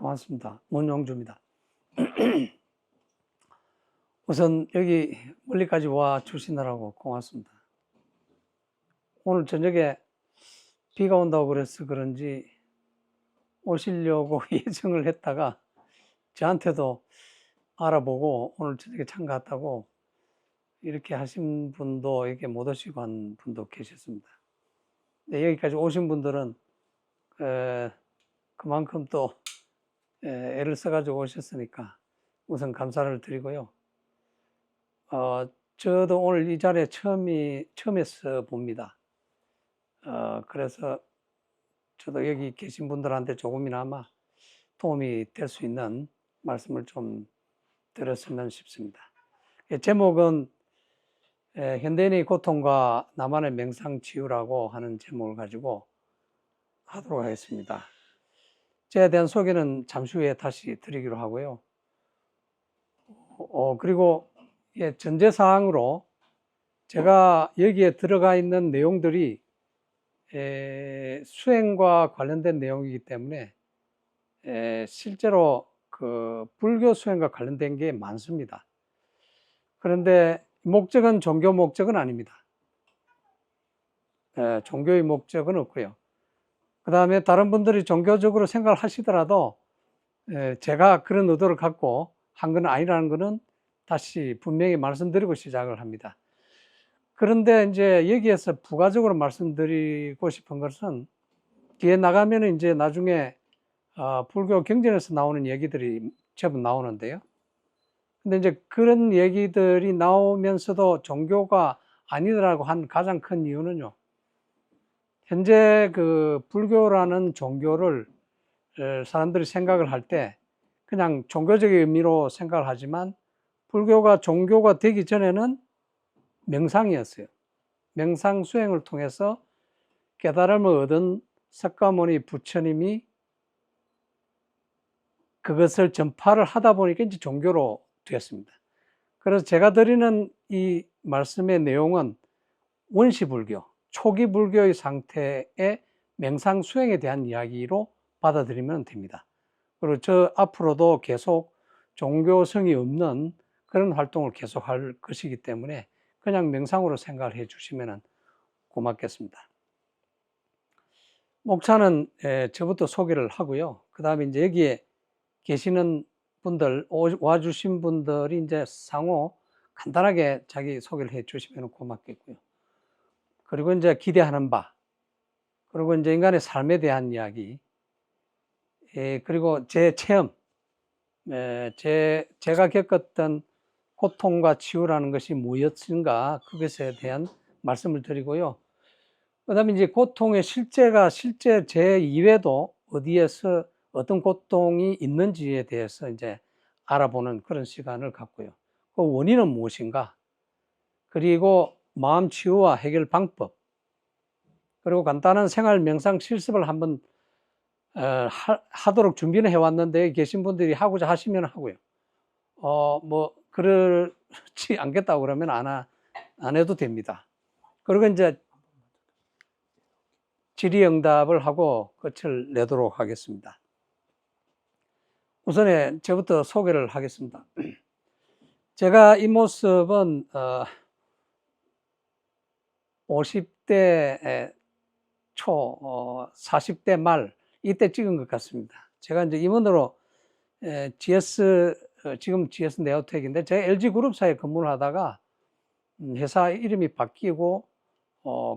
고맙습니다. 문용주입니다. 우선 여기 멀리까지 와 주시느라고 고맙습니다. 오늘 저녁에 비가 온다고 그래서 그런지 오시려고 예정을 했다가 저한테도 알아보고 오늘 저녁에 참가했다고 이렇게 하신 분도 이렇게 못 오시고 한 분도 계셨습니다. 네, 여기까지 오신 분들은 그만큼 또 애를 써가지고 오셨으니까 우선 감사를 드리고요. 저도 오늘 이 자리에 처음에서 봅니다. 그래서 저도 여기 계신 분들한테 조금이나마 도움이 될 수 있는 말씀을 좀 드렸으면 싶습니다. 제목은 현대인의 고통과 나만의 명상치유라고 하는 제목을 가지고 하도록 하겠습니다. 저에 대한 소개는 잠시 후에 다시 드리기로 하고요. 그리고 전제사항으로 제가 여기에 들어가 있는 내용들이 수행과 관련된 내용이기 때문에 실제로 그 불교 수행과 관련된 게 많습니다. 그런데 목적은 종교 목적은 아닙니다. 종교의 목적은 없고요. 그 다음에 다른 분들이 종교적으로 생각을 하시더라도 제가 그런 의도를 갖고 한 건 아니라는 것은 다시 분명히 말씀드리고 시작을 합니다. 그런데 이제 여기에서 부가적으로 말씀드리고 싶은 것은 뒤에 나가면 이제 나중에 불교 경전에서 나오는 얘기들이 제법 나오는데요. 근데 이제 그런 얘기들이 나오면서도 종교가 아니더라고 한 가장 큰 이유는요. 현재 그 불교라는 종교를 사람들이 생각을 할 때 그냥 종교적인 의미로 생각을 하지만 불교가 종교가 되기 전에는 명상이었어요. 명상 수행을 통해서 깨달음을 얻은 석가모니 부처님이 그것을 전파를 하다 보니까 이제 종교로 되었습니다. 그래서 제가 드리는 이 말씀의 내용은 원시불교, 초기 불교의 상태의 명상 수행에 대한 이야기로 받아들이면 됩니다. 그리고 저 앞으로도 계속 종교성이 없는 그런 활동을 계속 할 것이기 때문에 그냥 명상으로 생각을 해 주시면 고맙겠습니다. 목차는 저부터 소개를 하고요. 그 다음에 이제 여기에 계시는 분들, 와주신 분들이 이제 상호 간단하게 자기 소개를 해 주시면 고맙겠고요. 그리고 이제 기대하는 바, 그리고 이제 인간의 삶에 대한 이야기, 그리고 제 체험, 제가 겪었던 고통과 치유라는 것이 무엇인가, 그것에 대한 말씀을 드리고요. 그 다음에 이제 고통의 실제 제 이외에도 어디에서 어떤 고통이 있는지에 대해서 이제 알아보는 그런 시간을 갖고요. 그 원인은 무엇인가, 그리고 마음 치유와 해결 방법, 그리고 간단한 생활 명상 실습을 한번 하도록 준비는 해왔는데 계신 분들이 하고자 하시면 하고요. 뭐 그렇지 않겠다고 그러면 안 해도 됩니다. 그리고 이제 질의응답을 하고 끝을 내도록 하겠습니다. 우선에 저부터 소개를 하겠습니다. 제가 이 모습은 50대 초, 40대 말 이때 찍은 것 같습니다. 제가 이제 임원으로 지금 GS 네오텍인데 제가 LG그룹사에 근무를 하다가 회사 이름이 바뀌고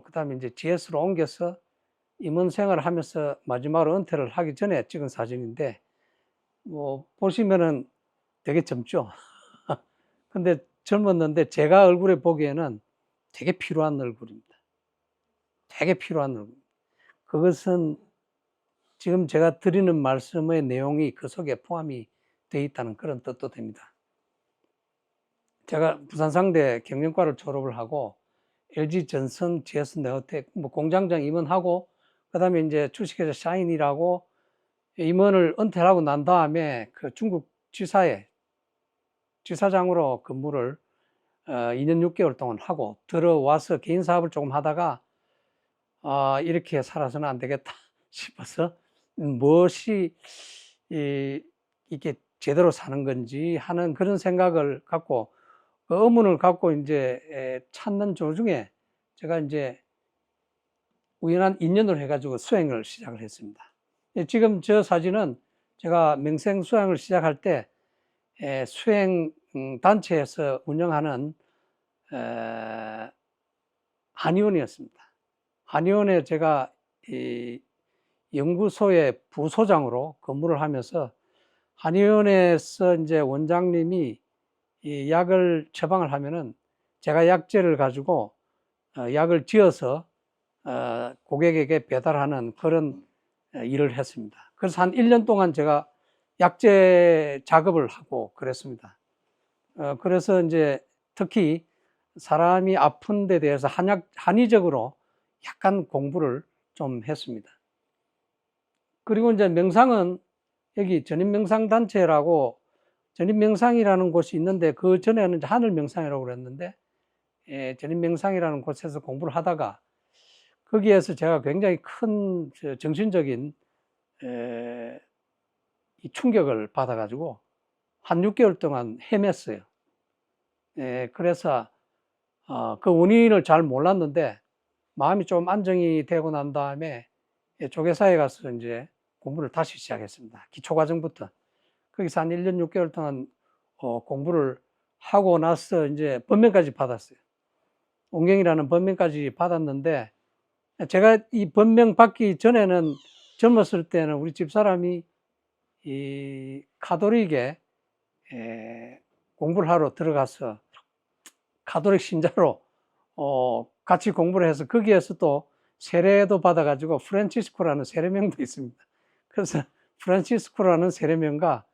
그 다음에 이제 GS로 옮겨서 임원 생활을 하면서 마지막으로 은퇴를 하기 전에 찍은 사진인데 뭐 보시면은 되게 젊죠. 근데 젊었는데 제가 얼굴에 보기에는 되게 피로한 얼굴입니다. 되게 피로한 얼굴. 그것은 지금 제가 드리는 말씀의 내용이 그 속에 포함이 되어 있다는 그런 뜻도 됩니다. 제가 부산상대 경영과를 졸업을 하고 LG전선, GS 네오텍 뭐 공장장 임원하고 그 다음에 이제 주식회사 샤인이라고 임원을 은퇴를 하고 난 다음에 그 중국 지사장으로 근무를 2년 6개월 동안 하고 들어와서 개인 사업을 조금 하다가 이렇게 살아서는 안 되겠다 싶어서 무엇이 이게 제대로 사는 건지 하는 그런 생각을 갖고 그 의문을 갖고 이제 찾는 도중에 제가 이제 우연한 인연을 해가지고 수행을 시작을 했습니다. 지금 저 사진은 제가 맹생 수행을 시작할 때 수행 단체에서 운영하는 한의원이었습니다. 한의원에 제가 이 연구소의 부소장으로 근무를 하면서 한의원에서 이제 원장님이 이 약을 처방을 하면은 제가 약재를 가지고 약을 지어서 고객에게 배달하는 그런 일을 했습니다. 그래서 한 1년 동안 제가 약재 작업을 하고 그랬습니다. 그래서 이제 특히 사람이 아픈 데 대해서 한의적으로 약간 공부를 좀 했습니다. 그리고 이제 명상은 여기 전인명상단체라고 전인명상이라는 곳이 있는데 그 전에는 하늘명상이라고 그랬는데 전인명상이라는 곳에서 공부를 하다가 거기에서 제가 굉장히 큰 정신적인 충격을 받아가지고 한 6개월 동안 헤맸어요. 그래서 그 원인을 잘 몰랐는데 마음이 좀 안정이 되고 난 다음에 조계사에 가서 이제 공부를 다시 시작했습니다. 기초과정부터. 거기서 한 1년 6개월 동안 공부를 하고 나서 이제 법명까지 받았어요. 온경이라는 법명까지 받았는데 제가 이 법명 받기 전에는 젊었을 때는 우리 집사람이 이 가톨릭에 공부를 하러 들어가서 가톨릭 신자로 같이 공부를 해서 거기에서 또 세례도 받아가지고 프란치스코라는 세례명도 있습니다. 그래서 프란치스코라는 세례명과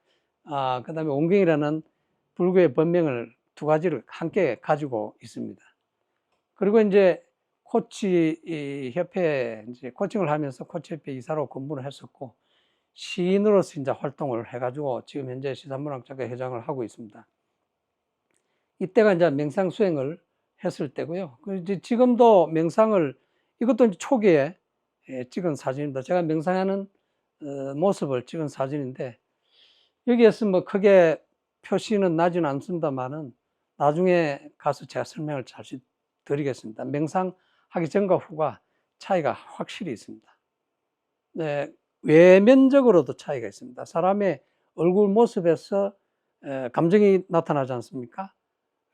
그 다음에 온경이라는 불교의 법명을 두 가지를 함께 가지고 있습니다. 그리고 이제 코치 협회에 이제 코칭을 하면서 코치협회 이사로 근무를 했었고 시인으로서 이제 활동을 해가지고 지금 현재 시사문학작가 회장을 하고 있습니다. 이때가 이제 명상 수행을 했을 때고요. 이제 지금도 명상을 이것도 이제 초기에 찍은 사진입니다. 제가 명상하는 모습을 찍은 사진인데 여기에서 뭐 크게 표시는 나지는 않습니다만은 나중에 가서 제가 설명을 잘 드리겠습니다. 명상하기 전과 후가 차이가 확실히 있습니다. 네, 외면적으로도 차이가 있습니다. 사람의 얼굴 모습에서 감정이 나타나지 않습니까?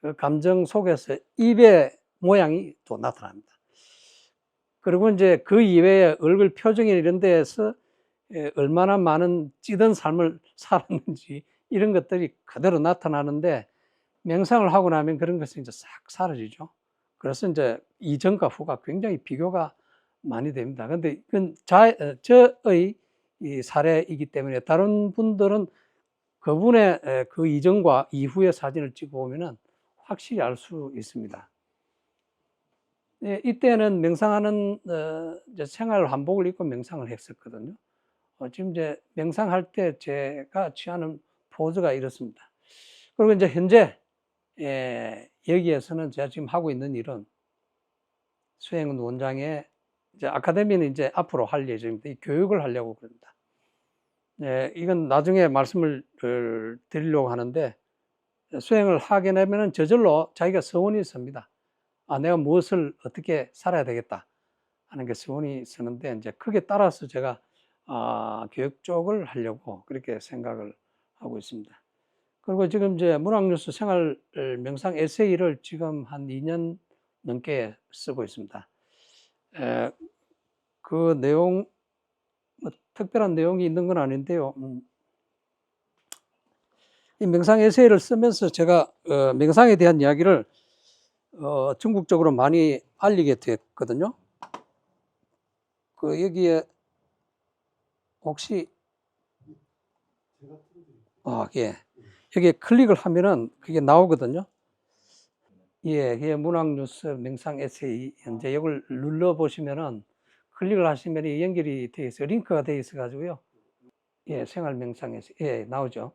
그 감정 속에서 입의 모양이 또 나타납니다. 그리고 이제 그 이외에 얼굴 표정이 이런 데에서 얼마나 많은 찌든 삶을 살았는지 이런 것들이 그대로 나타나는데 명상을 하고 나면 그런 것이 이제 싹 사라지죠. 그래서 이제 이전과 후가 굉장히 비교가 많이 됩니다. 근데 이건 저의 이 사례이기 때문에 다른 분들은 그분의 그 이전과 이후의 사진을 찍어보면 확실히 알 수 있습니다. 이때는 명상하는 이제 생활 한복을 입고 명상을 했었거든요. 지금 이제 명상할 때 제가 취하는 포즈가 이렇습니다. 그리고 이제 현재 여기에서는 제가 지금 하고 있는 일은 수행은 원장의 이제 아카데미는 이제 앞으로 할 예정입니다. 이 교육을 하려고 그럽니다. 이건 나중에 말씀을 드리려고 하는데 수행을 하게 되면 저절로 자기가 서원이 있습니다. 내가 무엇을 어떻게 살아야 되겠다 하는 게 서원이 있었는데 이제 크게 따라서 제가 교육 쪽을 하려고 그렇게 생각을 하고 있습니다. 그리고 지금 이제 문학뉴스 생활 명상 에세이를 지금 한 2년 넘게 쓰고 있습니다. 그 내용 뭐 특별한 내용이 있는 건 아닌데요. 이 명상 에세이를 쓰면서 제가 명상에 대한 이야기를 전국적으로 많이 알리게 됐거든요. 그 여기에 혹시 예. 여기에 클릭을 하면은 그게 나오거든요. 예, 문학뉴스 명상 에세이 현재 이걸 눌러 보시면은 클릭을 하시면 연결이 되어 있어요. 링크가 되어 있어 가지고요. 예, 생활 명상 에세이 나오죠.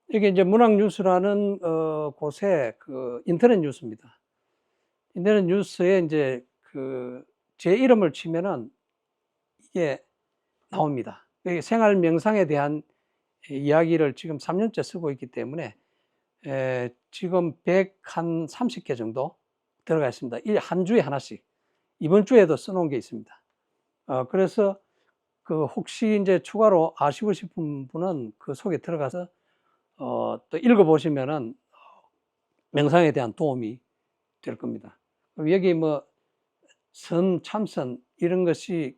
이게 이제 문학뉴스라는 곳에 그 인터넷 뉴스입니다. 인터넷 뉴스에 이제 제 이름을 치면은 이게 나옵니다. 생활 명상에 대한 이야기를 지금 3년째 쓰고 있기 때문에 지금 130개 정도 들어가 있습니다. 한 주에 하나씩. 이번 주에도 써놓은 게 있습니다. 그래서 그 혹시 이제 추가로 아시고 싶은 분은 그 속에 들어가서 또 읽어보시면은 명상에 대한 도움이 될 겁니다. 여기 뭐 참선 이런 것이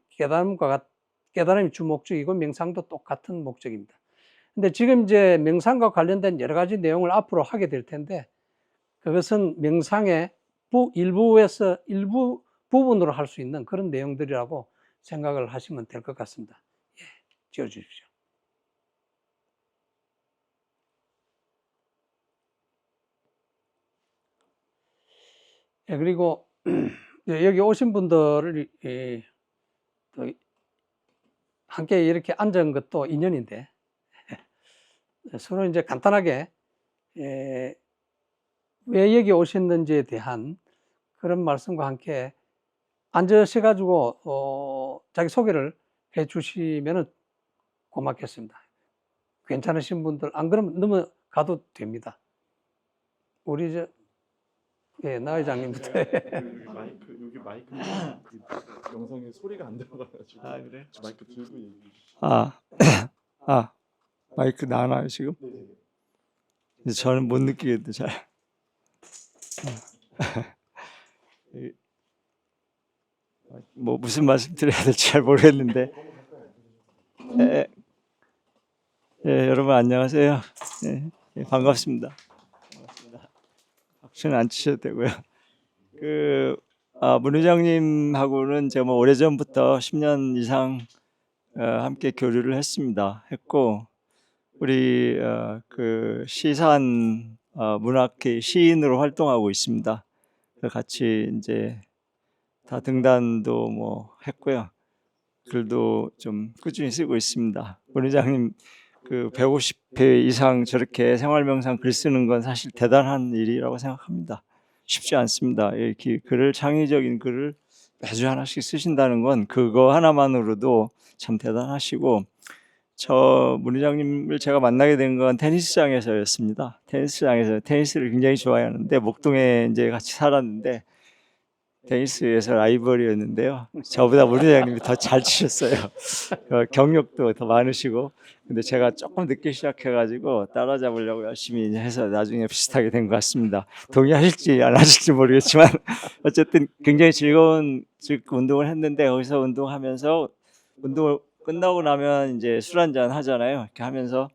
깨달음이 주 목적이고 명상도 똑같은 목적입니다. 근데 지금 이제 명상과 관련된 여러 가지 내용을 앞으로 하게 될 텐데 그것은 명상의 일부 부분으로 할 수 있는 그런 내용들이라고 생각을 하시면 될 것 같습니다. 예, 지어주십시오. 예, 그리고 여기 오신 분들을 또 함께 이렇게 앉은 것도 인연인데 서로 이제 간단하게 왜 여기 오셨는지에 대한 그런 말씀과 함께 앉으셔가지고 자기 소개를 해주시면 고맙겠습니다. 괜찮으신 분들 안 그러면 넘어가도 됩니다. 우리 나 회장님부터. 여기 마이크 영상에 소리가 안 들어가가지고. 그래? 마이크 들고 얘기해 주시죠. 마이크 나와요 지금? 네. 저는 못 느끼겠는데 잘. 뭐 무슨 말씀 드려야 될지 잘 모르겠는데. 여러분 안녕하세요. 반갑습니다. 박수는 안 치셔도 되고요. 문 회장님하고는 제가 뭐 오래전부터 10년 이상 함께 교류를 했고 우리 그 시산 문학회 시인으로 활동하고 있습니다. 같이 이제 다 등단도 뭐 했고요. 글도 좀 꾸준히 쓰고 있습니다. 문 회장님 그 150회 이상 저렇게 생활명상 글 쓰는 건 사실 대단한 일이라고 생각합니다. 쉽지 않습니다. 이렇게 창의적인 글을 매주 하나씩 쓰신다는 건 그거 하나만으로도 참 대단하시고 문 회장님을 제가 만나게 된 건 테니스장에서였습니다. 테니스를 굉장히 좋아하는데 목동에 이제 같이 살았는데 테니스에서 라이벌이었는데요. 저보다 문 회장님이 더 잘 치셨어요. 경력도 더 많으시고 근데 제가 조금 늦게 시작해가지고 따라잡으려고 열심히 해서 나중에 비슷하게 된 것 같습니다. 동의하실지 안 하실지 모르겠지만 어쨌든 굉장히 즐거운 운동을 했는데 거기서 운동하면서 운동을 끝나고 나면 이제 술 한잔 하잖아요. 이렇게 하면서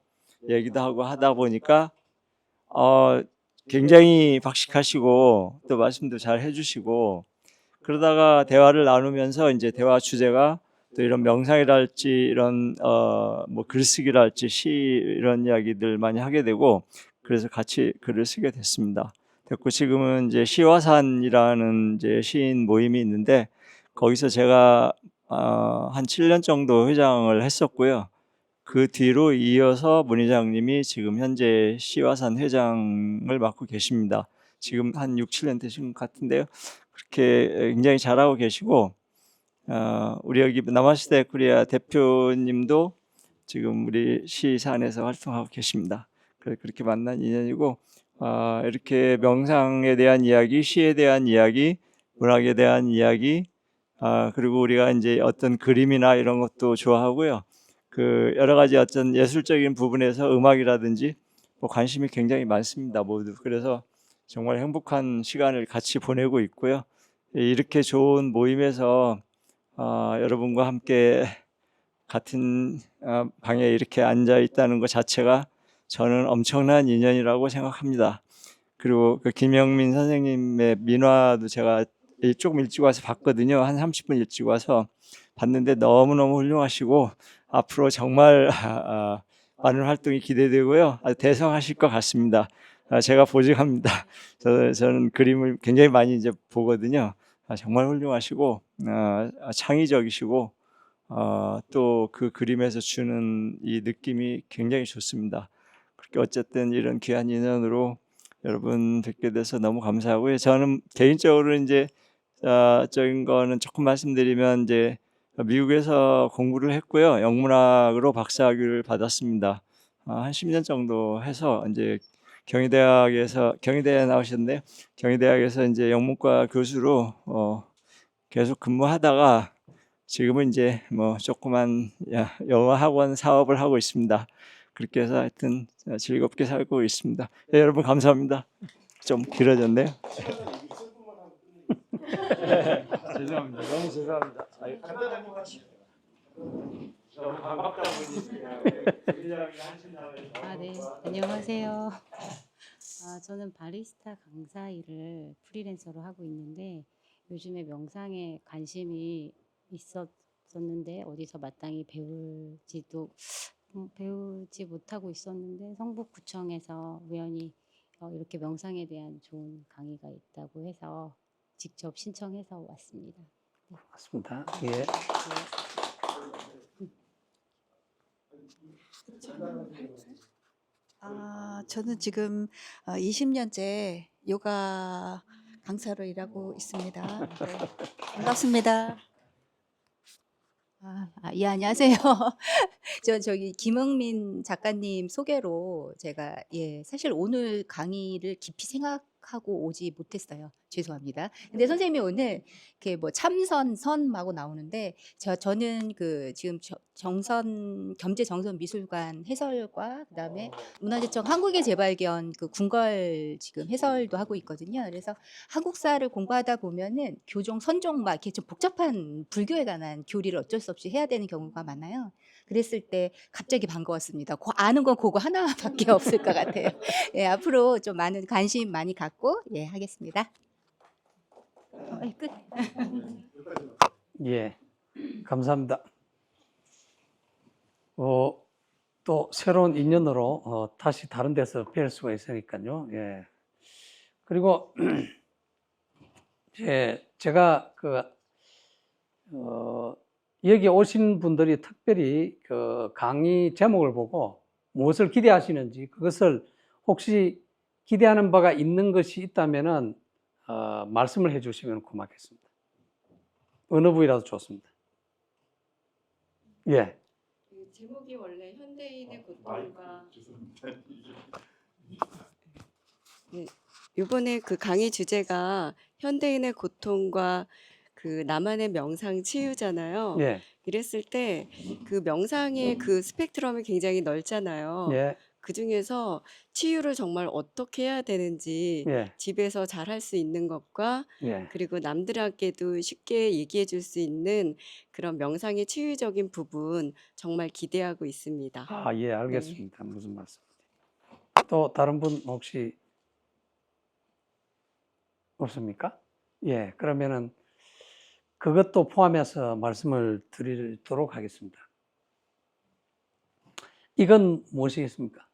얘기도 하고 하다 보니까 굉장히 박식하시고 또 말씀도 잘 해주시고 그러다가 대화를 나누면서 이제 대화 주제가 또 이런 명상이랄지 이런 뭐 글쓰기랄지 시 이런 이야기들 많이 하게 되고 그래서 같이 글을 쓰게 됐습니다. 됐고 지금은 이제 시화산이라는 이제 시인 모임이 있는데 거기서 제가 한 7년 정도 회장을 했었고요. 그 뒤로 이어서 문 회장님이 지금 현재 시화산 회장을 맡고 계십니다. 지금 한 6, 7년 되신 것 같은데요. 그렇게 굉장히 잘하고 계시고 우리 여기 남아시대 코리아 대표님도 지금 우리 시산에서 활동하고 계십니다. 그렇게 만난 인연이고 이렇게 명상에 대한 이야기, 시에 대한 이야기, 문학에 대한 이야기 그리고 우리가 이제 어떤 그림이나 이런 것도 좋아하고요. 그 여러 가지 어떤 예술적인 부분에서 음악이라든지 뭐 관심이 굉장히 많습니다. 모두. 그래서 정말 행복한 시간을 같이 보내고 있고요. 이렇게 좋은 모임에서 여러분과 함께 같은 방에 이렇게 앉아 있다는 것 자체가 저는 엄청난 인연이라고 생각합니다. 그리고 그 김영민 선생님의 민화도 제가 조금 일찍 와서 봤거든요. 한 30분 일찍 와서 봤는데 너무너무 훌륭하시고 앞으로 정말 많은 활동이 기대되고요. 아주 대성하실 것 같습니다. 제가 보직합니다. 저는 그림을 굉장히 많이 이제 보거든요. 정말 훌륭하시고 창의적이시고 또 그 그림에서 주는 이 느낌이 굉장히 좋습니다. 그렇게 어쨌든 이런 귀한 인연으로 여러분 뵙게 돼서 너무 감사하고요. 저는 개인적으로 이제 적인 거는 조금 말씀드리면 이제 미국에서 공부를 했고요. 영문학으로 박사학위를 받았습니다. 한 10년 정도 해서 이제 경희대에 나오셨는데 경희대학에서 이제 영문과 교수로 계속 근무하다가 지금은 이제 뭐 조그만 영어 학원 사업을 하고 있습니다. 그렇게 해서 하여튼 즐겁게 살고 있습니다. 네, 여러분 감사합니다. 좀 길어졌네요. 죄송합니다. 너무 죄송합니다. 너무 반갑다 보니 네, 안녕하세요. 저는 바리스타 강사 일을 프리랜서로 하고 있는데 요즘에 명상에 관심이 있었는데 어디서 마땅히 배우지 못하고 있었는데 성북구청에서 우연히 이렇게 명상에 대한 좋은 강의가 있다고 해서 직접 신청해서 왔습니다. 맞습니다. 예. 네. 저는 지금 20년째 요가 강사로 일하고 있습니다. 네, 반갑습니다. 예, 안녕하세요. 저기 김흥민 작가님 소개로 제가 사실 오늘 강의를 깊이 생각하고 오지 못했어요. 죄송합니다. 근데 선생님이 오늘 이렇게 뭐 참선하고 나오는데 저는 그 지금 겸재 정선 미술관 해설과 그다음에 문화재청 한국의 재발견 그 궁궐 지금 해설도 하고 있거든요. 그래서 한국사를 공부하다 보면은 교종 선종 막 이렇게 좀 복잡한 불교에 관한 교리를 어쩔 수 없이 해야 되는 경우가 많아요. 그랬을 때 갑자기 반가웠습니다. 아는 건 그거 하나밖에 없을 것 같아요. 앞으로 좀 많은 관심 많이 갖고 하겠습니다. 끝. 예. 감사합니다. 또 새로운 인연으로 다시 다른 데서 뵐 수가 있으니까요. 예. 그리고 제가 여기 오신 분들이 특별히 그 강의 제목을 보고 무엇을 기대하시는지 그것을 혹시 기대하는 바가 있는 것이 있다면은 말씀을 해주시면 고맙겠습니다. 어느 부위라도 좋습니다. 예. 그 제목이 원래 현대인의 고통과 이번에 그 강의 주제가 현대인의 고통과 그 나만의 명상 치유잖아요. 예. 이랬을 때 그 명상의 그 스펙트럼이 굉장히 넓잖아요. 예. 그 중에서 치유를 정말 어떻게 해야 되는지 예. 집에서 잘 할 수 있는 것과 예. 그리고 남들에게도 쉽게 얘기해 줄 수 있는 그런 명상의 치유적인 부분 정말 기대하고 있습니다. 예, 알겠습니다. 무슨 말씀인지. 또 다른 분 혹시 없습니까? 예, 그러면은 그것도 포함해서 말씀을 드리도록 하겠습니다. 이건 무엇이겠습니까?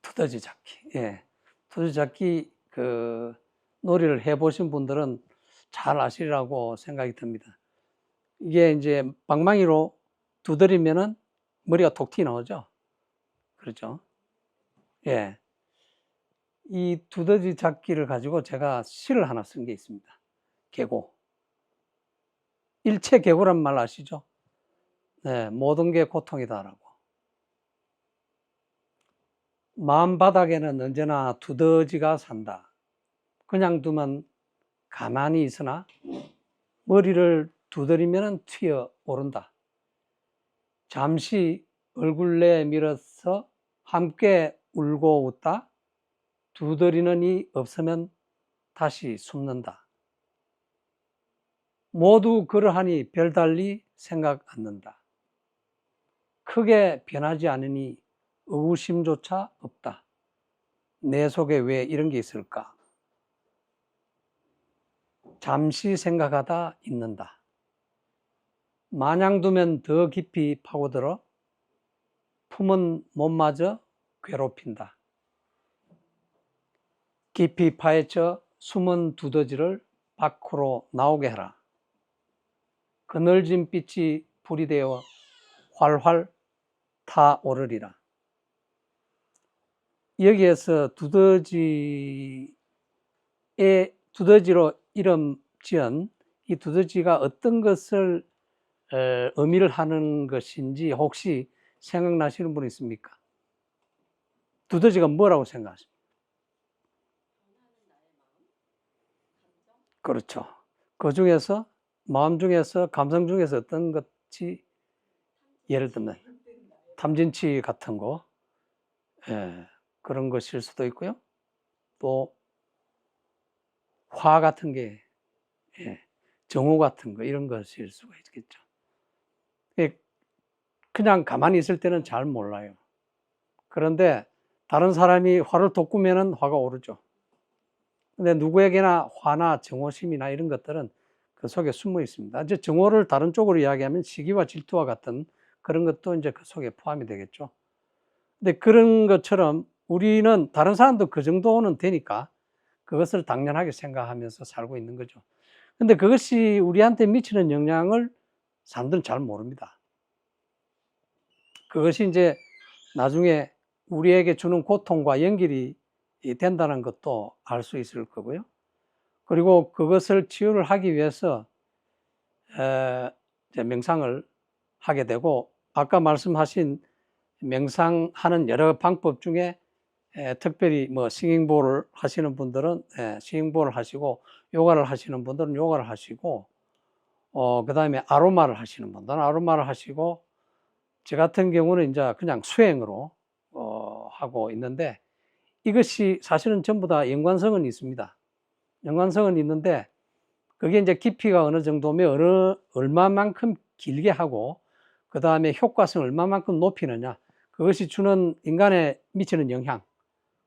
투더지 잡기. 예. 투더지 잡기 그 놀이를 해보신 분들은 잘 아시리라고 생각이 듭니다. 이게 이제 방망이로 두드리면은 머리가 톡 튀어나오죠. 그렇죠. 예. 이 두더지 잡기를 가지고 제가 시를 하나 쓴 게 있습니다. 계고. 일체 계고란 말 아시죠? 네, 모든 게 고통이다라고. 마음바닥에는 언제나 두더지가 산다. 그냥 두면 가만히 있으나 머리를 두드리면 튀어 오른다. 잠시 얼굴 내밀어서 함께 울고 웃다. 두드리는 이 없으면 다시 숨는다. 모두 그러하니 별달리 생각 않는다. 크게 변하지 않으니 의구심조차 없다. 내 속에 왜 이런 게 있을까? 잠시 생각하다 잊는다. 마냥 두면 더 깊이 파고들어 품은 몸마저 괴롭힌다. 깊이 파헤쳐 숨은 두더지를 밖으로 나오게 하라. 그늘진 빛이 불이 되어 활활 타오르리라. 여기에서 두더지로 이름 지은 이 두더지가 어떤 것을 의미를 하는 것인지 혹시 생각나시는 분 있습니까? 두더지가 뭐라고 생각하십니까? 그렇죠. 그 중에서 마음 중에서 감성 중에서 어떤 것이 예를 들면 탐진치 같은 거 그런 것일 수도 있고요. 또 화 같은 게 정오 같은 거 이런 것일 수가 있겠죠. 그냥 가만히 있을 때는 잘 몰라요. 그런데 다른 사람이 화를 돋구면은 화가 오르죠. 근데 누구에게나 화나 정오심이나 이런 것들은 그 속에 숨어 있습니다. 이제 정오를 다른 쪽으로 이야기하면 시기와 질투와 같은 그런 것도 이제 그 속에 포함이 되겠죠. 근데 그런 것처럼 우리는 다른 사람도 그 정도는 되니까 그것을 당연하게 생각하면서 살고 있는 거죠. 근데 그것이 우리한테 미치는 영향을 사람들은 잘 모릅니다. 그것이 이제 나중에 우리에게 주는 고통과 연결이 된다는 것도 알 수 있을 거고요. 그리고 그것을 치유를 하기 위해서 이제 명상을 하게 되고, 아까 말씀하신 명상하는 여러 방법 중에 특별히 뭐 싱잉볼을 하시는 분들은 싱잉볼을 하시고, 요가를 하시는 분들은 요가를 하시고, 그 다음에 아로마를 하시는 분들은 아로마를 하시고, 저 같은 경우는 이제 그냥 수행으로 하고 있는데, 이것이 사실은 전부 다 연관성은 있습니다. 연관성은 있는데, 그게 이제 깊이가 어느 정도면 얼마만큼 길게 하고, 그 다음에 효과성을 얼마만큼 높이느냐, 그것이 주는 인간에 미치는 영향,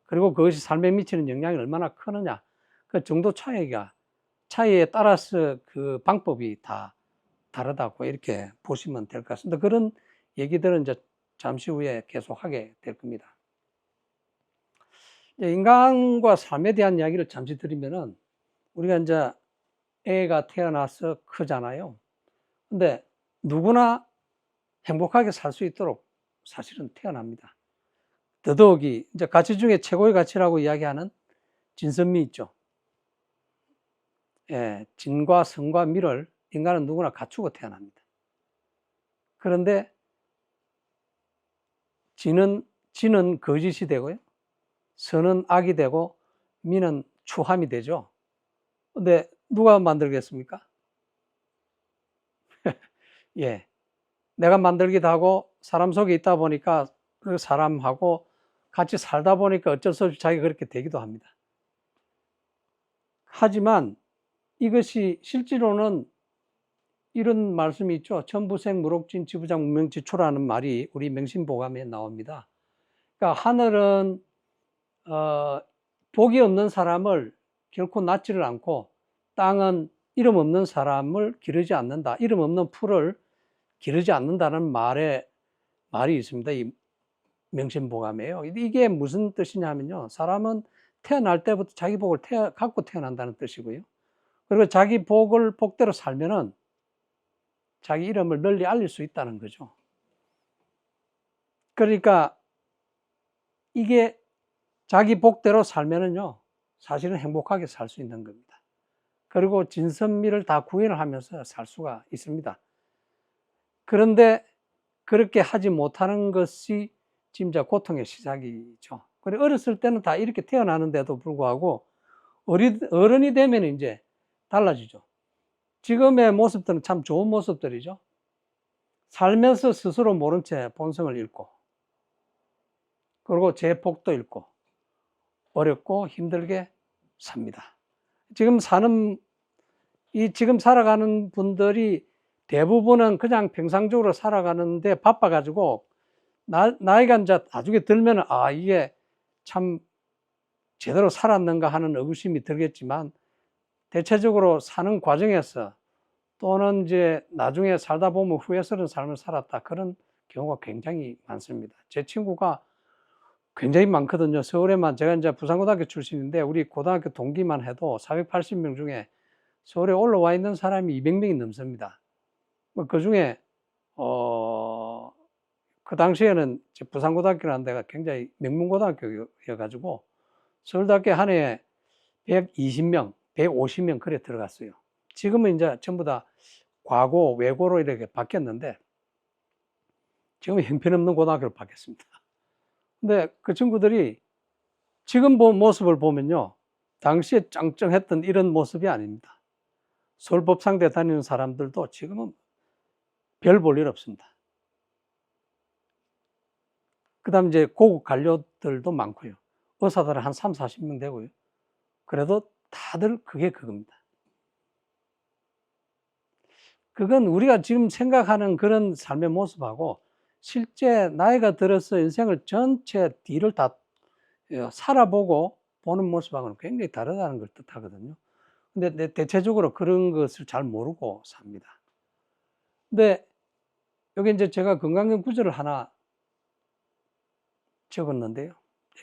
그리고 그것이 삶에 미치는 영향이 얼마나 크느냐, 그 정도 차이에 따라서 그 방법이 다 다르다고 이렇게 보시면 될 것 같습니다. 그런 얘기들은 이제 잠시 후에 계속 하게 될 겁니다. 인간과 삶에 대한 이야기를 잠시 드리면은, 우리가 이제 애가 태어나서 크잖아요. 근데 누구나 행복하게 살 수 있도록 사실은 태어납니다. 더더욱이 이제 가치 중에 최고의 가치라고 이야기하는 진선미 있죠. 진과 성과 미를 인간은 누구나 갖추고 태어납니다. 그런데 진은 거짓이 되고요, 선은 악이 되고, 미는 추함이 되죠. 근데 누가 만들겠습니까? 예. 내가 만들기도 하고, 사람 속에 있다 보니까 그 사람하고 같이 살다 보니까 어쩔 수 없이 자기가 그렇게 되기도 합니다. 하지만 이것이 실제로는 이런 말씀이 있죠. 천부생 무록진 지부장 무명지초라는 말이 우리 명심보감에 나옵니다. 그러니까 하늘은 복이 없는 사람을 결코 낳지를 않고, 땅은 이름 없는 사람을 기르지 않는다. 이름 없는 풀을 기르지 않는다는 말이 있습니다. 이 명심보감이에요. 이게 무슨 뜻이냐면요, 사람은 태어날 때부터 자기 복을 갖고 태어난다는 뜻이고요. 그리고 자기 복대로 살면은 자기 이름을 널리 알릴 수 있다는 거죠. 그러니까 이게 자기 복대로 살면은요, 사실은 행복하게 살 수 있는 겁니다. 그리고 진선미를 다 구현을 하면서 살 수가 있습니다. 그런데 그렇게 하지 못하는 것이 진짜 고통의 시작이죠. 그리고 어렸을 때는 다 이렇게 태어나는데도 불구하고 어른이 되면 이제 달라지죠. 지금의 모습들은 참 좋은 모습들이죠. 살면서 스스로 모른 채 본성을 잃고, 그리고 제 복도 잃고, 어렵고 힘들게 삽니다. 지금 살아가는 분들이 대부분은 그냥 평상적으로 살아가는데 바빠가지고, 나이가 이제 나중에 들면은, 이게 참 제대로 살았는가 하는 의구심이 들겠지만, 대체적으로 사는 과정에서 또는 이제 나중에 살다 보면 후회스러운 삶을 살았다, 그런 경우가 굉장히 많습니다. 제 친구가 굉장히 많거든요. 서울에만, 제가 이제 부산고등학교 출신인데, 우리 고등학교 동기만 해도 480명 중에 서울에 올라와 있는 사람이 200명이 넘습니다. 그 중에, 그 당시에는 부산고등학교라는 데가 굉장히 명문고등학교여가지고, 서울대학교 한 해에 120명, 150명 그래 들어갔어요. 지금은 이제 전부 다 과고, 외고로 이렇게 바뀌었는데 지금 형편없는 고등학교로 바뀌었습니다. 근데 그 친구들이 지금 모습을 보면요, 당시에 짱짱했던 이런 모습이 아닙니다. 서울법상대 다니는 사람들도 지금은 별 볼 일 없습니다. 그 다음 이제 고급 관료들도 많고요. 의사들은 한 3, 40명 되고요. 그래도 다들 그게 그겁니다. 그건 우리가 지금 생각하는 그런 삶의 모습하고 실제 나이가 들어서 인생을 전체 뒤를 다 살아보고 보는 모습하고는 굉장히 다르다는 걸 뜻하거든요. 근데 대체적으로 그런 것을 잘 모르고 삽니다. 근데 여기 이제 제가 건강경 구절을 하나 적었는데요.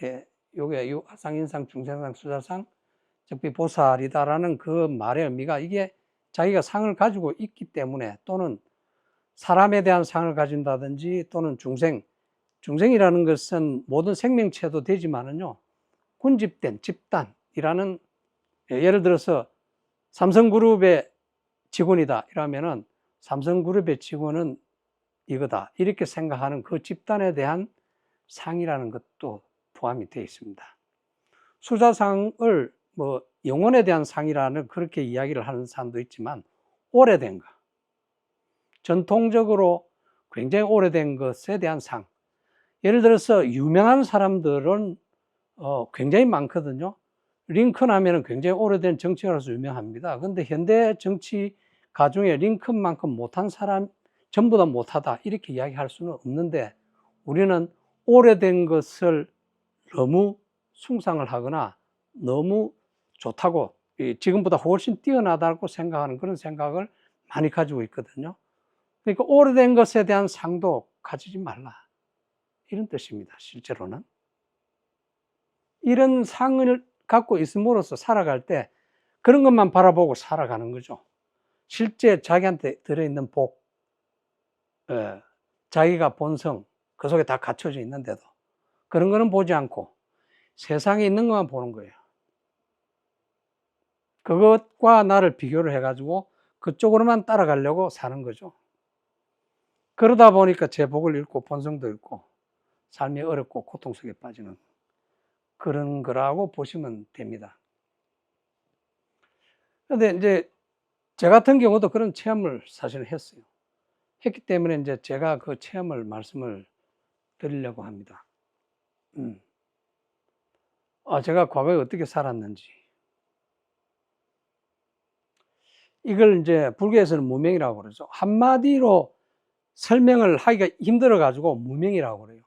예, 요게 하상인상, 중생상, 수자상, 적비보살이다라는 그 말의 의미가 이게 자기가 상을 가지고 있기 때문에 또는 사람에 대한 상을 가진다든지 또는 중생이라는 것은 모든 생명체도 되지만은요, 군집된 집단이라는, 예를 들어서 삼성그룹의 직원이다 이러면은 삼성그룹의 직원은 이거다 이렇게 생각하는 그 집단에 대한 상이라는 것도 포함이 되어 있습니다. 수자상을 뭐 영혼에 대한 상이라는 그렇게 이야기를 하는 사람도 있지만 오래된 거, 전통적으로 굉장히 오래된 것에 대한 상. 예를 들어서 유명한 사람들은 굉장히 많거든요. 링컨 하면은 굉장히 오래된 정치가로서 유명합니다. 근데 현대 정치가 중에 링컨만큼 못한 사람 전부 다 못하다 이렇게 이야기할 수는 없는데 우리는 오래된 것을 너무 숭상을 하거나 너무 좋다고 지금보다 훨씬 뛰어나다고 생각하는 그런 생각을 많이 가지고 있거든요. 그러니까 오래된 것에 대한 상도 가지지 말라 이런 뜻입니다. 실제로는 이런 상을 갖고 있음으로써 살아갈 때 그런 것만 바라보고 살아가는 거죠. 실제 자기한테 들어있는 복, 자기가 본성 그 속에 다 갖춰져 있는데도 그런 거는 보지 않고 세상에 있는 것만 보는 거예요. 그것과 나를 비교를 해가지고 그쪽으로만 따라가려고 사는 거죠. 그러다 보니까 제 복을 잃고 본성도 잃고 삶이 어렵고 고통 속에 빠지는 그런 거라고 보시면 됩니다. 그런데 이제 저 같은 경우도 그런 체험을 사실 했어요. 했기 때문에 이제 제가 그 체험을 말씀을 드리려고 합니다. 제가 과거에 어떻게 살았는지. 이걸 이제 불교에서는 무명이라고 그러죠. 한마디로 설명을 하기가 힘들어가지고 무명이라고 그래요.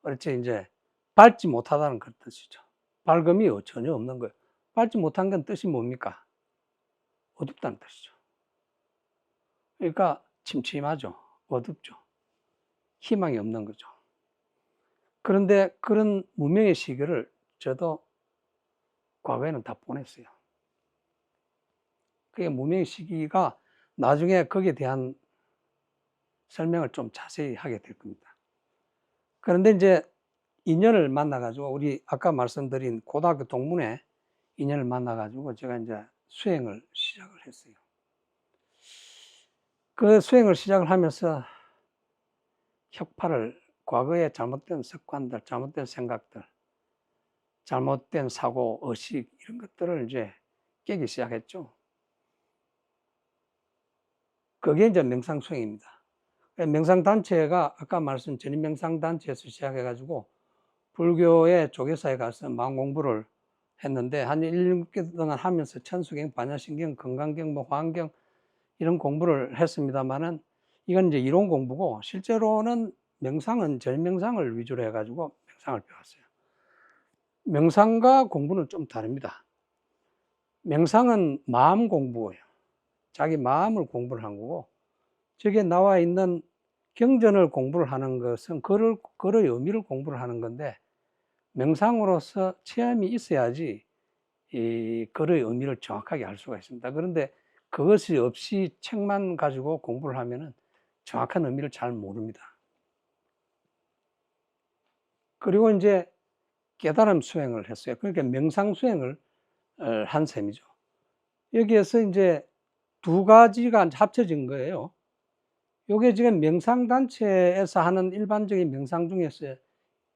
그렇지, 이제 밟지 못하다는 그 뜻이죠. 밝음이 전혀 없는 거예요. 밟지 못한 건 뜻이 뭡니까? 어둡다는 뜻이죠. 그러니까 침침하죠. 어둡죠. 희망이 없는 거죠. 그런데 그런 무명의 시기를 저도 과거에는 다 보냈어요. 그게 무명의 시기가 나중에 거기에 대한 설명을 좀 자세히 하게 될 겁니다. 그런데 이제 인연을 만나가지고 우리 아까 말씀드린 고등학교 동문회 인연을 만나가지고 제가 이제 수행을 시작을 했어요. 그 수행을 시작을 하면서 혁파를 과거의 잘못된 습관들, 잘못된 생각들, 잘못된 사고, 의식 이런 것들을 이제 깨기 시작했죠. 그게 이제 명상수행입니다. 명상단체가 아까 말씀 전인명상단체에서 시작해가지고 불교의 조계사에 가서 마음 공부를 했는데 한 1년 동안 하면서 천수경, 반야신경, 건강경, 화환경 이런 공부를 했습니다만은 이건 이제 이론 공부고 실제로는 명상은 전인명상을 위주로 해가지고 명상을 배웠어요. 명상과 공부는 좀 다릅니다. 명상은 마음 공부예요. 자기 마음을 공부를 한 거고 저기에 나와 있는 경전을 공부를 하는 것은 글의 의미를 공부를 하는 건데 명상으로서 체험이 있어야지 이 글의 의미를 정확하게 알 수가 있습니다. 그런데 그것이 없이 책만 가지고 공부를 하면은 정확한 의미를 잘 모릅니다. 그리고 이제 깨달음 수행을 했어요. 그러니까 명상 수행을 한 셈이죠. 여기에서 이제 두 가지가 이제 합쳐진 거예요. 요게 지금 명상단체에서 하는 일반적인 명상 중에서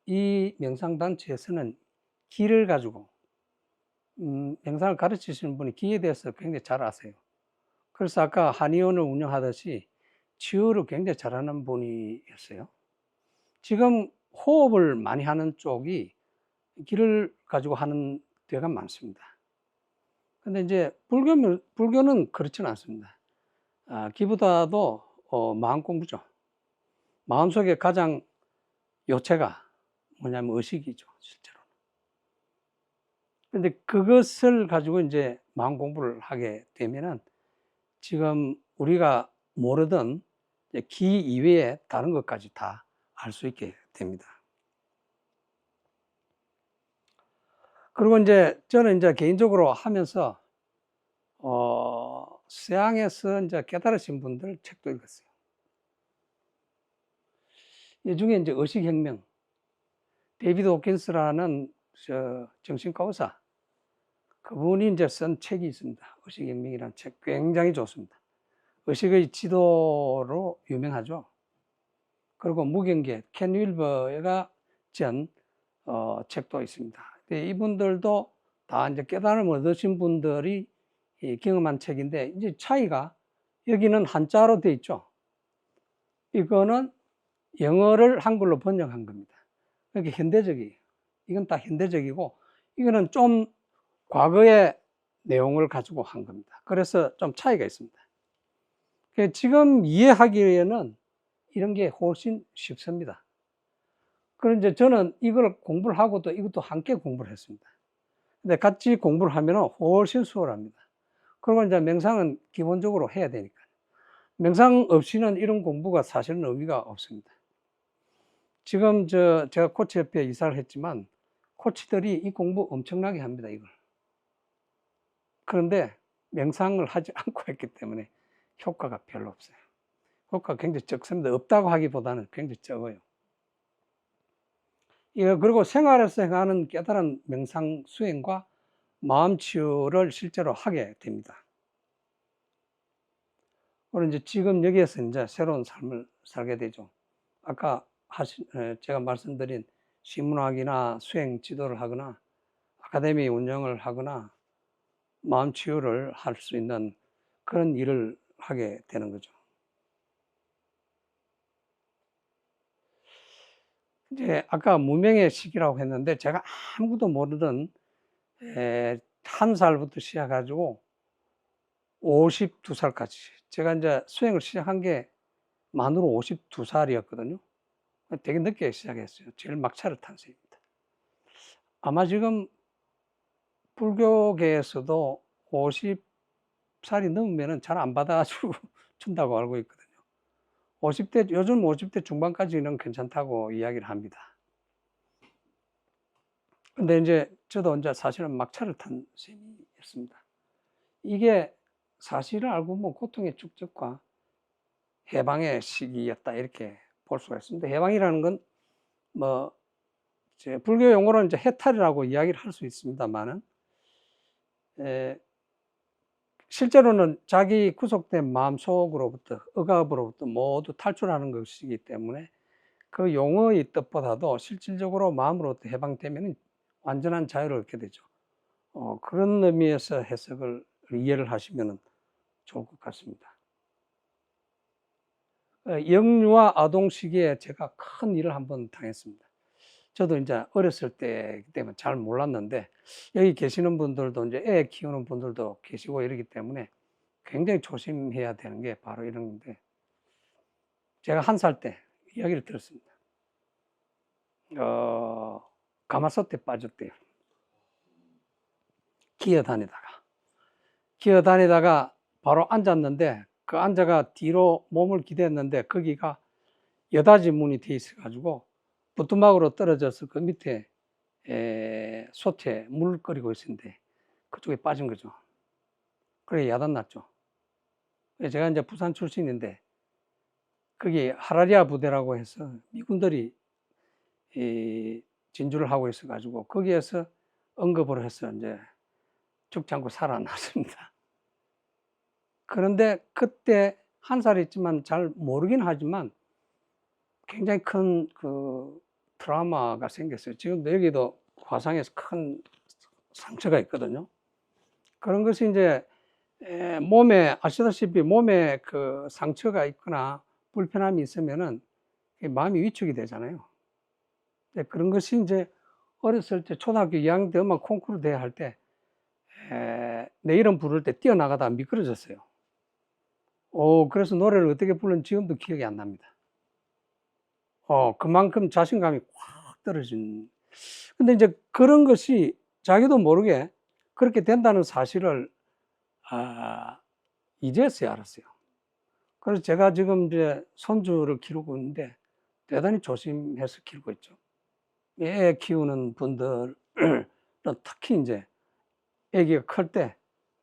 이 명상단체에서는 기를 가지고 명상을 가르치시는 분이 기에 대해서 굉장히 잘 아세요. 그래서 아까 한의원을 운영하듯이 치유를 굉장히 잘하는 분이었어요. 지금 호흡을 많이 하는 쪽이 기를 가지고 하는 데가 많습니다. 근데 이제 불교는 그렇지는 않습니다. 기보다도 마음 공부죠. 마음속에 가장 요체가 뭐냐면 의식이죠, 실제로. 근데 그것을 가지고 이제 마음 공부를 하게 되면은 지금 우리가 모르던 기 이외에 다른 것까지 다 알 수 있게 됩니다. 그리고 이제 저는 이제 개인적으로 하면서 서양에서 이제 깨달으신 분들 책도 읽었어요. 이 중에 이제 의식혁명, 데이비드 호킨스라는 정신과 의사, 그분이 이제 쓴 책이 있습니다. 의식혁명이라는 책 굉장히 좋습니다. 의식의 지도로 유명하죠. 그리고 무경계 켄 윌버가 전 책도 있습니다. 이분들도 다 이제 깨달음을 얻으신 분들이 경험한 책인데, 이제 차이가 여기는 한자로 되어 있죠. 이거는 영어를 한글로 번역한 겁니다. 그러니까 현대적이에요. 이건 다 현대적이고, 이거는 좀 과거의 내용을 가지고 한 겁니다. 그래서 좀 차이가 있습니다. 지금 이해하기에는 이런 게 훨씬 쉽습니다. 그런데 저는 이걸 공부를 하고도 이것도 함께 공부를 했습니다. 근데 같이 공부를 하면 훨씬 수월합니다. 그리고 이제 명상은 기본적으로 해야 되니까. 명상 없이는 이런 공부가 사실은 의미가 없습니다. 지금 제가 코치협회에 이사를 했지만 코치들이 이 공부 엄청나게 합니다, 이걸. 그런데 명상을 하지 않고 했기 때문에 효과가 별로 없어요. 효과가 굉장히 적습니다. 없다고 하기보다는 굉장히 적어요. 그리고 생활에서 행하는 깨달은 명상 수행과 마음 치유를 실제로 하게 됩니다. 그리고 이제 지금 여기에서 이제 새로운 삶을 살게 되죠. 아까 제가 말씀드린 시문학이나 수행 지도를 하거나 아카데미 운영을 하거나 마음 치유를 할 수 있는 그런 일을 하게 되는 거죠. 이제 아까 무명의 시기라고 했는데, 제가 아무것도 모르던 1살부터 시작해가지고 52살까지 제가 이제 수행을 시작한 게 만으로 52살이었거든요. 되게 늦게 시작했어요. 제일 막차를 탄 셈입니다. 아마 지금 불교계에서도 50살이 넘으면 잘 안 받아주고 준다고 알고 있거든요. 요즘 50대 중반까지는 괜찮다고 이야기를 합니다. 근데 이제 저도 이제 사실은 막차를 탄 셈이었습니다. 이게 사실을 알고 보면 고통의 축적과 해방의 시기였다, 이렇게 볼 수가 있습니다. 해방이라는 건 불교 용어로는 이제 해탈이라고 이야기를 할 수 있습니다만은, 실제로는 자기 구속된 마음속으로부터, 억압으로부터 모두 탈출하는 것이기 때문에 그 용어의 뜻보다도 실질적으로 마음으로부터 해방되면 완전한 자유를 얻게 되죠. 그런 의미에서 해석을 이해를 하시면 좋을 것 같습니다. 영유아 아동 시기에 제가 큰 일을 한번 당했습니다. 저도 이제 어렸을 때이기 때문에 잘 몰랐는데, 여기 계시는 분들도 이제 애 키우는 분들도 계시고 이러기 때문에 굉장히 조심해야 되는 게 바로 이런 건데, 제가 1살 때 이야기를 들었습니다. 가마솥에 빠졌대요. 기어다니다가 바로 앉았는데, 그 앉아가 뒤로 몸을 기댔는데 거기가 여닫이 문이 돼 있어 가지고 부뚜막으로 떨어져서 그 밑에 솥에 물 끓이고 있었는데 그쪽에 빠진 거죠. 그래 야단났죠. 제가 이제 부산 출신인데 거기 하라리아 부대라고 해서 미군들이 진주를 하고 있어 가지고 거기에서 언급을 해서 이제 죽지 않고 살아났습니다. 그런데 그때 한 살이지만 잘 모르긴 하지만 굉장히 큰 그 트라우마가 생겼어요. 지금도 여기도 화상에서 큰 상처가 있거든요. 그런 것이 이제 몸에 아시다시피 몸에 그 상처가 있거나 불편함이 있으면은 마음이 위축이 되잖아요. 그런 것이 이제 어렸을 때 초등학교 2학년 때 음악 콩쿠르 대회 할 때 내 이름 부를 때 뛰어나가다가 미끄러졌어요. 그래서 노래를 어떻게 부르는지 지금도 기억이 안 납니다. 그만큼 자신감이 확 떨어진. 근데 이제 그런 것이 자기도 모르게 그렇게 된다는 사실을 이제서야 알았어요. 그래서 제가 지금 이제 손주를 기르고 있는데 대단히 조심해서 기르고 있죠. 애 키우는 분들은 특히 이제 아기가 클 때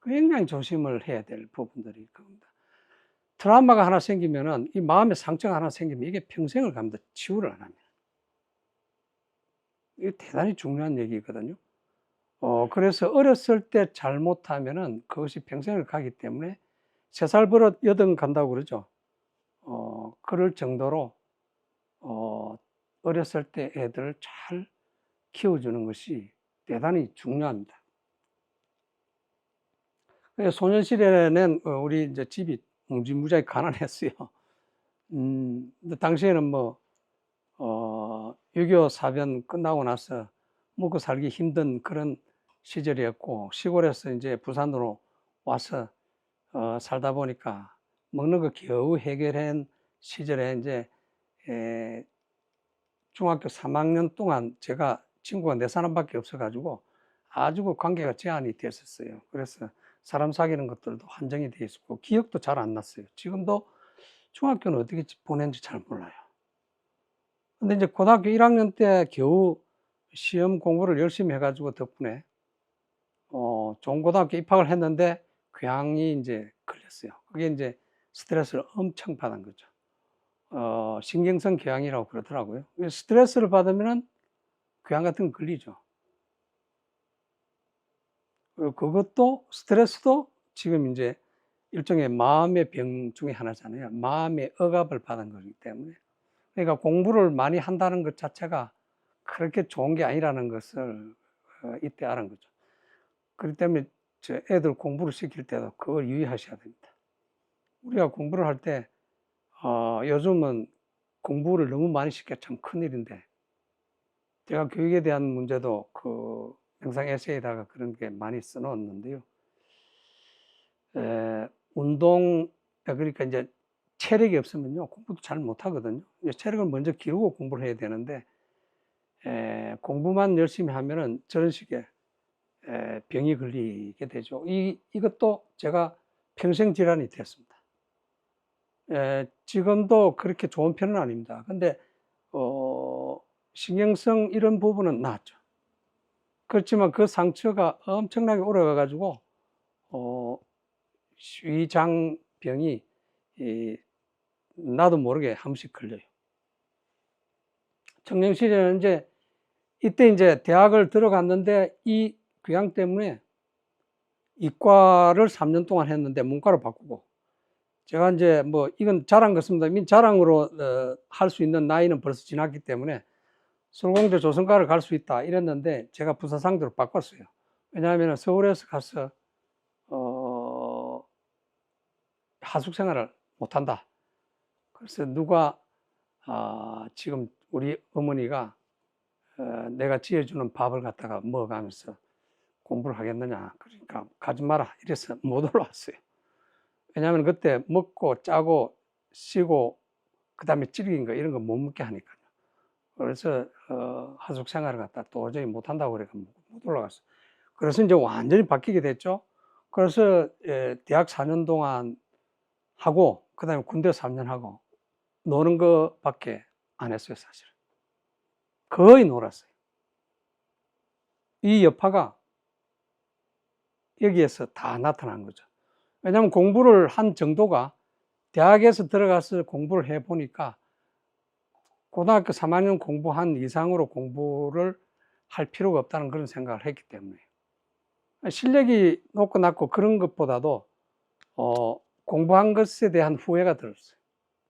굉장히 조심을 해야 될 부분들이 겁니다. 트라우마가 하나 생기면은 이 마음의 상처가 하나 생기면 이게 평생을 갑니다. 치유를 안 합니다. 이게 대단히 중요한 얘기거든요. 그래서 어렸을 때 잘못하면은 그것이 평생을 가기 때문에 3살 버릇 8 간다고 그러죠. 그럴 정도로 어렸을 때 애들을 잘 키워주는 것이 대단히 중요합니다. 소년시대에는 우리 이제 집이 무지무지하게 가난했어요. 근데 당시에는 뭐 6.25 사변 끝나고 나서 먹고 살기 힘든 그런 시절이었고, 시골에서 이제 부산으로 와서 살다 보니까 먹는 거 겨우 해결한 시절에 이제 중학교 3학년 동안 제가 친구가 4사람밖에 없어가지고 아주 그 관계가 제한이 됐었어요. 그래서 사람 사귀는 것들도 한정이 돼 있었고 기억도 잘 안 났어요. 지금도 중학교는 어떻게 보낸지 잘 몰라요. 근데 이제 고등학교 1학년 때 겨우 시험 공부를 열심히 해가지고 덕분에 좋은 고등학교 입학을 했는데 교양이 이제 걸렸어요. 그게 이제 스트레스를 엄청 받은 거죠. 신경성 교양이라고 그러더라고요. 스트레스를 받으면은 교양 같은 거 걸리죠. 그것도 스트레스도 지금 이제 일종의 마음의 병 중에 하나잖아요. 마음의 억압을 받은 거기 때문에. 그러니까 공부를 많이 한다는 것 자체가 그렇게 좋은 게 아니라는 것을 이때 알은 거죠. 그렇기 때문에 저 애들 공부를 시킬 때도 그걸 유의하셔야 됩니다. 우리가 공부를 할 때 요즘은 공부를 너무 많이 시켜 참 큰일인데, 제가 교육에 대한 문제도 그 영상 에세이에다가 그런 게 많이 써놓았는데요. 운동, 그러니까 이제 체력이 없으면요 공부도 잘 못하거든요. 체력을 먼저 기르고 공부를 해야 되는데 공부만 열심히 하면은 저런 식의 병이 걸리게 되죠. 이것도 제가 평생 질환이 됐습니다. 지금도 그렇게 좋은 편은 아닙니다. 근데 신경성 이런 부분은 나았죠. 그렇지만 그 상처가 엄청나게 오래가 가지고 위장병이 나도 모르게 한 번씩 걸려요. 청년 시절에는 이때 이제 대학을 들어갔는데 이 교양 때문에 이과를 3년 동안 했는데 문과로 바꾸고, 제가 이제 뭐 이건 자랑 같습니다. 자랑으로 할 수 있는 나이는 벌써 지났기 때문에 서울공대 조선과를 갈 수 있다 이랬는데 제가 부사상대로 바꿨어요. 왜냐하면 서울에서 가서 하숙 생활을 못한다. 그래서 누가 지금 우리 어머니가 내가 지어주는 밥을 갖다가 먹어가면서 공부를 하겠느냐, 그러니까 가지 마라 이래서 못 올라왔어요. 왜냐하면 그때 먹고 짜고 쉬고 그 다음에 질긴 거 이런 거 못 먹게 하니까요. 그래서 하숙 생활을 갖다 도저히 못한다고 그래서 못 올라갔어요. 그래서 이제 완전히 바뀌게 됐죠. 그래서 대학 4년 동안 하고 그 다음에 군대 3년 하고 노는 거밖에 안 했어요. 사실은 거의 놀았어요. 이 여파가 여기에서 다 나타난 거죠. 왜냐하면 공부를 한 정도가 대학에서 들어가서 공부를 해보니까 고등학교 3학년 공부한 이상으로 공부를 할 필요가 없다는 그런 생각을 했기 때문에 실력이 높고 낮고 그런 것보다도 공부한 것에 대한 후회가 들었어요.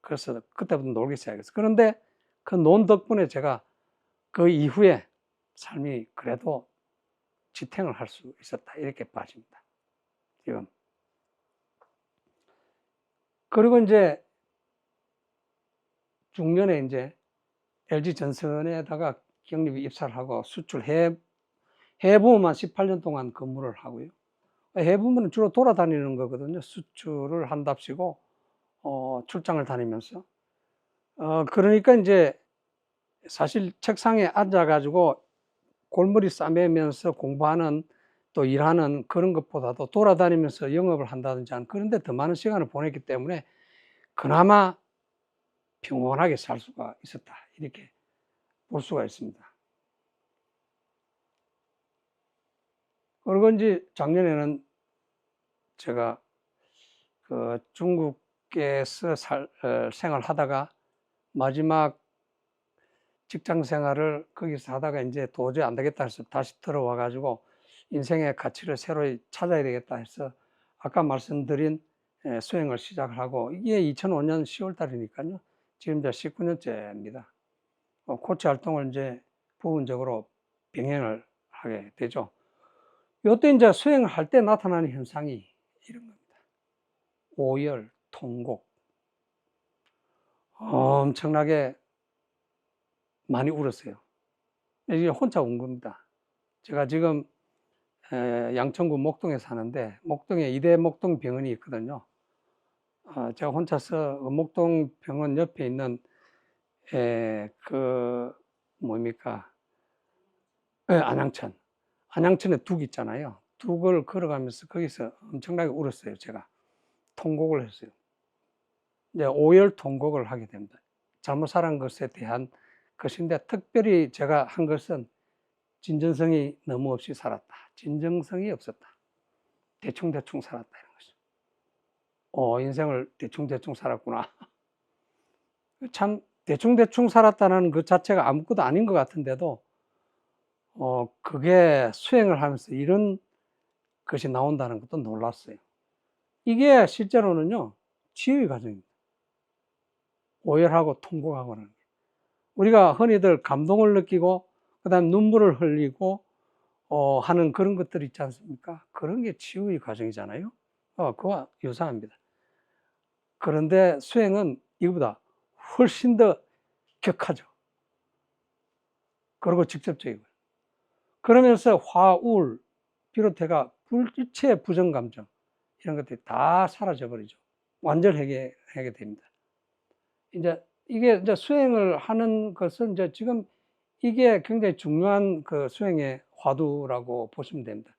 그래서 그때부터 놀기 시작했어요. 그런데 그 논 덕분에 제가 그 이후에 삶이 그래도 지탱을 할 수 있었다. 이렇게 봐집니다. 지금. 그리고 이제 중년에 이제 LG 전선에다가 경력이 입사를 하고 수출 해부만 18년 동안 근무를 하고요. 해부문은 주로 돌아다니는 거거든요. 수출을 한답시고 출장을 다니면서 그러니까 이제 사실 책상에 앉아가지고 골머리 싸매면서 공부하는 또 일하는 그런 것보다도 돌아다니면서 영업을 한다든지 하는 그런데 더 많은 시간을 보냈기 때문에 그나마 평온하게 살 수가 있었다. 이렇게 볼 수가 있습니다. 그리고 이제 작년에는 제가 그 중국에서 생활하다가 마지막 직장 생활을 거기서 하다가 이제 도저히 안 되겠다 해서 다시 들어와 가지고 인생의 가치를 새로 찾아야 되겠다 해서 아까 말씀드린 수행을 시작을 하고 이게 2005년 10월 달이니까요. 지금 이제 19년째입니다. 코치 활동을 이제 부분적으로 병행을 하게 되죠. 이때 이제 수행을 할 때 나타나는 현상이 이런 겁니다. 오열, 통곡. 엄청나게 많이 울었어요. 이게 혼자 운 겁니다. 제가 지금 양천구 목동에 사는데 목동에 이대 목동 병원이 있거든요. 제가 혼자서 목동 병원 옆에 있는 그 뭡니까? 안양천에 둑 있잖아요. 둑을 걸어가면서 거기서 엄청나게 울었어요. 제가 통곡을 했어요. 이제 오열 통곡을 하게 됩니다. 잘못 살은 것에 대한 것인데 특별히 제가 한 것은 진정성이 너무 없이 살았다. 진정성이 없었다. 대충대충 살았다 이런 것이죠. 인생을 대충대충 살았구나. 참 대충대충 살았다는 그 자체가 아무것도 아닌 것 같은데도 그게 수행을 하면서 이런 것이 나온다는 것도 놀랐어요. 이게 실제로는요 치유의 과정입니다. 오열하고 통곡하고 하는 게. 우리가 흔히들 감동을 느끼고 그다음에 눈물을 흘리고 하는 그런 것들 있지 않습니까? 그런 게 치유의 과정이잖아요. 그와 유사합니다. 그런데 수행은 이보다 훨씬 더 격하죠. 그리고 직접적이고. 그러면서 화울 비롯해가 불일체의 부정감정 이런 것들이 다 사라져 버리죠. 완전 해결하게 됩니다. 이게 이제 수행을 하는 것은 이제 지금 이게 굉장히 중요한 그 수행의 화두라고 보시면 됩니다.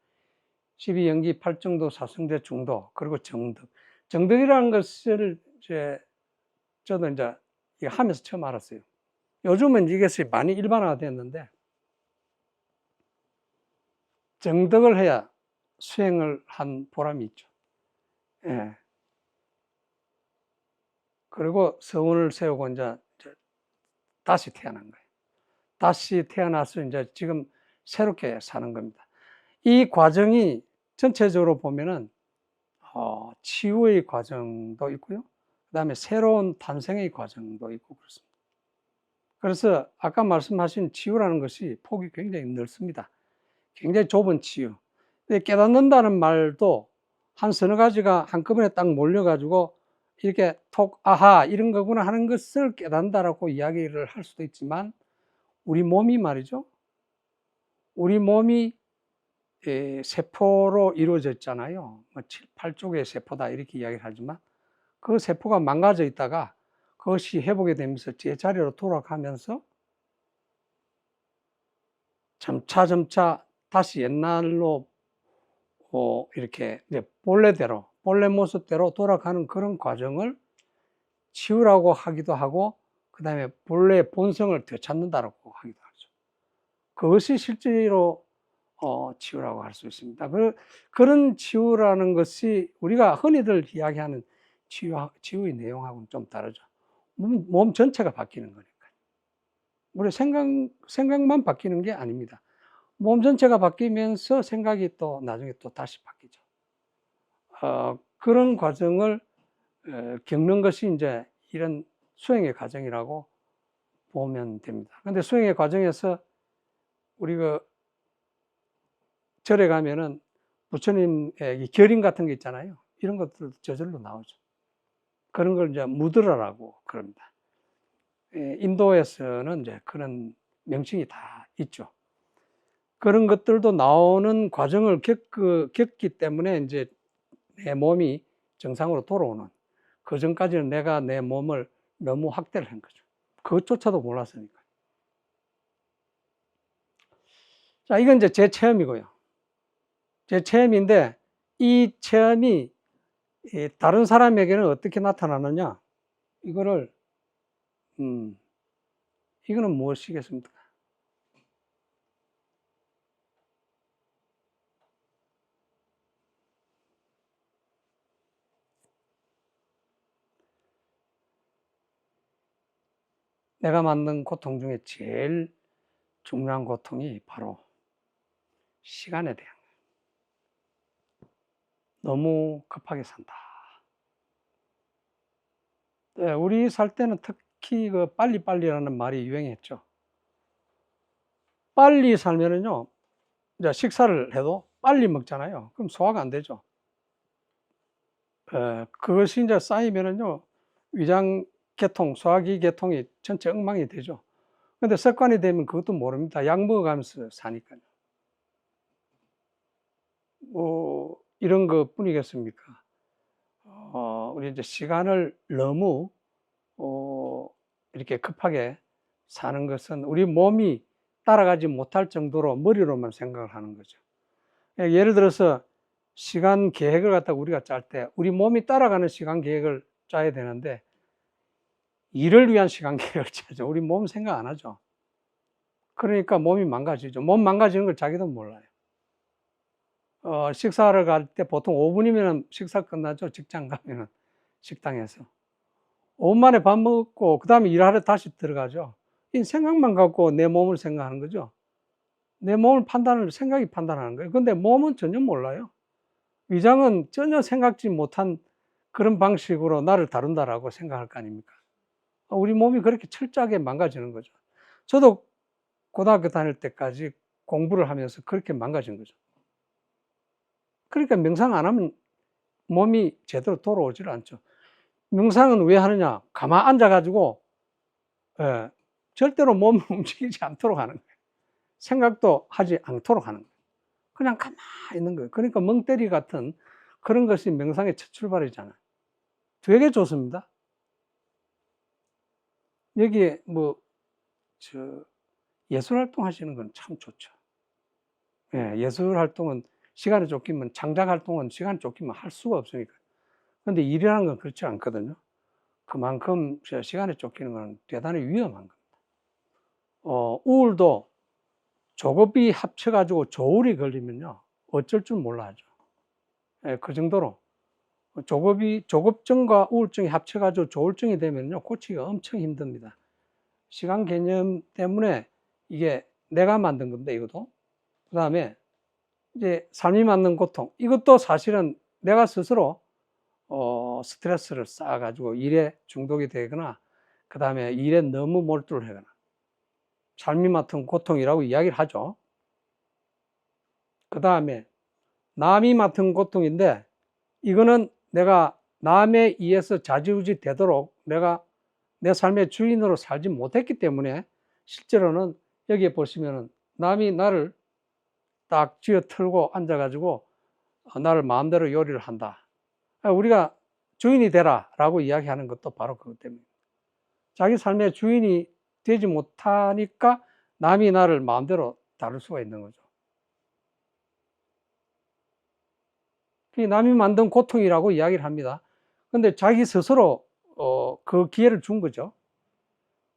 12연기, 8정도, 4성대, 중도, 그리고 정득. 정득이라는 것을 저도 이제 하면서 처음 알았어요. 요즘은 이것이 많이 일반화됐는데 정득을 해야 수행을 한 보람이 있죠. 예. 그리고 서운을 세우고 이제 다시 태어난 거예요. 다시 태어나서 이제 지금 새롭게 사는 겁니다. 이 과정이 전체적으로 보면은 치유의 과정도 있고요. 그 다음에 새로운 탄생의 과정도 있고 그렇습니다. 그래서 아까 말씀하신 치유라는 것이 폭이 굉장히 넓습니다. 굉장히 좁은 치유. 깨닫는다는 말도 한 서너 가지가 한꺼번에 딱 몰려가지고 이렇게 톡, 아하, 이런 거구나 하는 것을 깨닫는다라고 이야기를 할 수도 있지만 우리 몸이 말이죠. 우리 몸이 세포로 이루어져 있잖아요. 7, 8쪽의 세포다 이렇게 이야기를 하지만 그 세포가 망가져 있다가 그것이 회복이 되면서 제자리로 돌아가면서 점차 다시 옛날로 이렇게 본래 모습대로 돌아가는 그런 과정을 치유라고 하기도 하고 그 다음에 본래 본성을 되찾는다라고 하기도 하죠. 그것이 실제로 치유라고 할 수 있습니다. 그런 치유라는 것이 우리가 흔히들 이야기하는 치유의 내용하고는 좀 다르죠. 몸 전체가 바뀌는 거니까. 우리 생각만 바뀌는 게 아닙니다. 몸 전체가 바뀌면서 생각이 또 나중에 또 다시 바뀌죠. 그런 과정을 겪는 것이 이제 이런 수행의 과정이라고 보면 됩니다. 근데 수행의 과정에서 우리가 절에 가면은 부처님의 결인 같은 게 있잖아요. 이런 것들도 저절로 나오죠. 그런 걸 이제 무드라라고 그럽니다. 인도에서는 이제 그런 명칭이 다 있죠. 그런 것들도 나오는 과정을 겪기 때문에 이제 내 몸이 정상으로 돌아오는, 그 전까지는 내가 내 몸을 너무 확대를 한 거죠. 그것조차도 몰랐으니까. 자, 이건 이제 제 체험이고요. 제 체험인데, 이 체험이 다른 사람에게는 어떻게 나타나느냐? 이거를, 이거는 무엇이겠습니까? 내가 만든 고통 중에 제일 중요한 고통이 바로 시간에 대한 거예요. 너무 급하게 산다. 네, 우리 살 때는 특히 그 빨리빨리라는 말이 유행했죠. 빨리 살면은요, 이제 식사를 해도 빨리 먹잖아요. 그럼 소화가 안 되죠. 그것이 이제 쌓이면은요, 위장계통, 소화기계통이 전체 엉망이 되죠. 근데 습관이 되면 그것도 모릅니다. 약 먹어가면서 사니까요. 뭐, 이런 것 뿐이겠습니까? 우리 이제 시간을 너무, 이렇게 급하게 사는 것은 우리 몸이 따라가지 못할 정도로 머리로만 생각을 하는 거죠. 예를 들어서 시간 계획을 갖다가 우리가 짤 때 우리 몸이 따라가는 시간 계획을 짜야 되는데 일을 위한 시간 계획을 짜죠. 우리 몸 생각 안 하죠. 그러니까 몸이 망가지죠. 몸 망가지는 걸 자기도 몰라요. 식사를 갈 때 보통 5분이면 식사 끝나죠. 직장 가면은 식당에서 5분 만에 밥 먹고 그 다음에 일하러 다시 들어가죠. 이 생각만 갖고 내 몸을 생각하는 거죠. 내 몸을 생각이 판단하는 거예요. 근데 몸은 전혀 몰라요. 위장은 전혀 생각지 못한 그런 방식으로 나를 다룬다라고 생각할 거 아닙니까? 우리 몸이 그렇게 철저하게 망가지는 거죠. 저도 고등학교 다닐 때까지 공부를 하면서 그렇게 망가진 거죠. 그러니까 명상 안 하면 몸이 제대로 돌아오질 않죠. 명상은 왜 하느냐? 가만 앉아가지고, 절대로 몸을 움직이지 않도록 하는 거예요. 생각도 하지 않도록 하는 거예요. 그냥 가만히 있는 거예요. 그러니까 멍때리 같은 그런 것이 명상의 첫 출발이잖아요. 되게 좋습니다. 여기에 예술 활동 하시는 건 참 좋죠. 예술 활동은 시간이 쫓기면, 창작 활동은 시간이 쫓기면 할 수가 없으니까. 근데 일이라는 건 그렇지 않거든요. 그만큼 시간에 쫓기는 건 대단히 위험한 겁니다. 우울도 조급이 합쳐가지고 조울이 걸리면요, 어쩔 줄 몰라 하죠. 그 정도로 조급증과 우울증이 합쳐가지고 조울증이 되면요, 고치기가 엄청 힘듭니다. 시간 개념 때문에 이게 내가 만든 건데, 이것도. 그 다음에 이제 삶이 만든 고통, 이것도 사실은 내가 스스로 스트레스를 쌓아가지고 일에 중독이 되거나, 그 다음에 일에 너무 몰두를 하거나, 삶이 맡은 고통이라고 이야기를 하죠. 그 다음에 남이 맡은 고통인데, 이거는 내가 남에 의해서 좌지우지 되도록 내가 내 삶의 주인으로 살지 못했기 때문에, 실제로는 여기에 보시면은 남이 나를 딱 쥐어 틀고 앉아가지고 나를 마음대로 요리를 한다. 우리가 주인이 되라 라고 이야기하는 것도 바로 그것 때문에, 자기 삶의 주인이 되지 못하니까 남이 나를 마음대로 다룰 수가 있는 거죠. 남이 만든 고통이라고 이야기를 합니다. 근데 자기 스스로 그 기회를 준 거죠.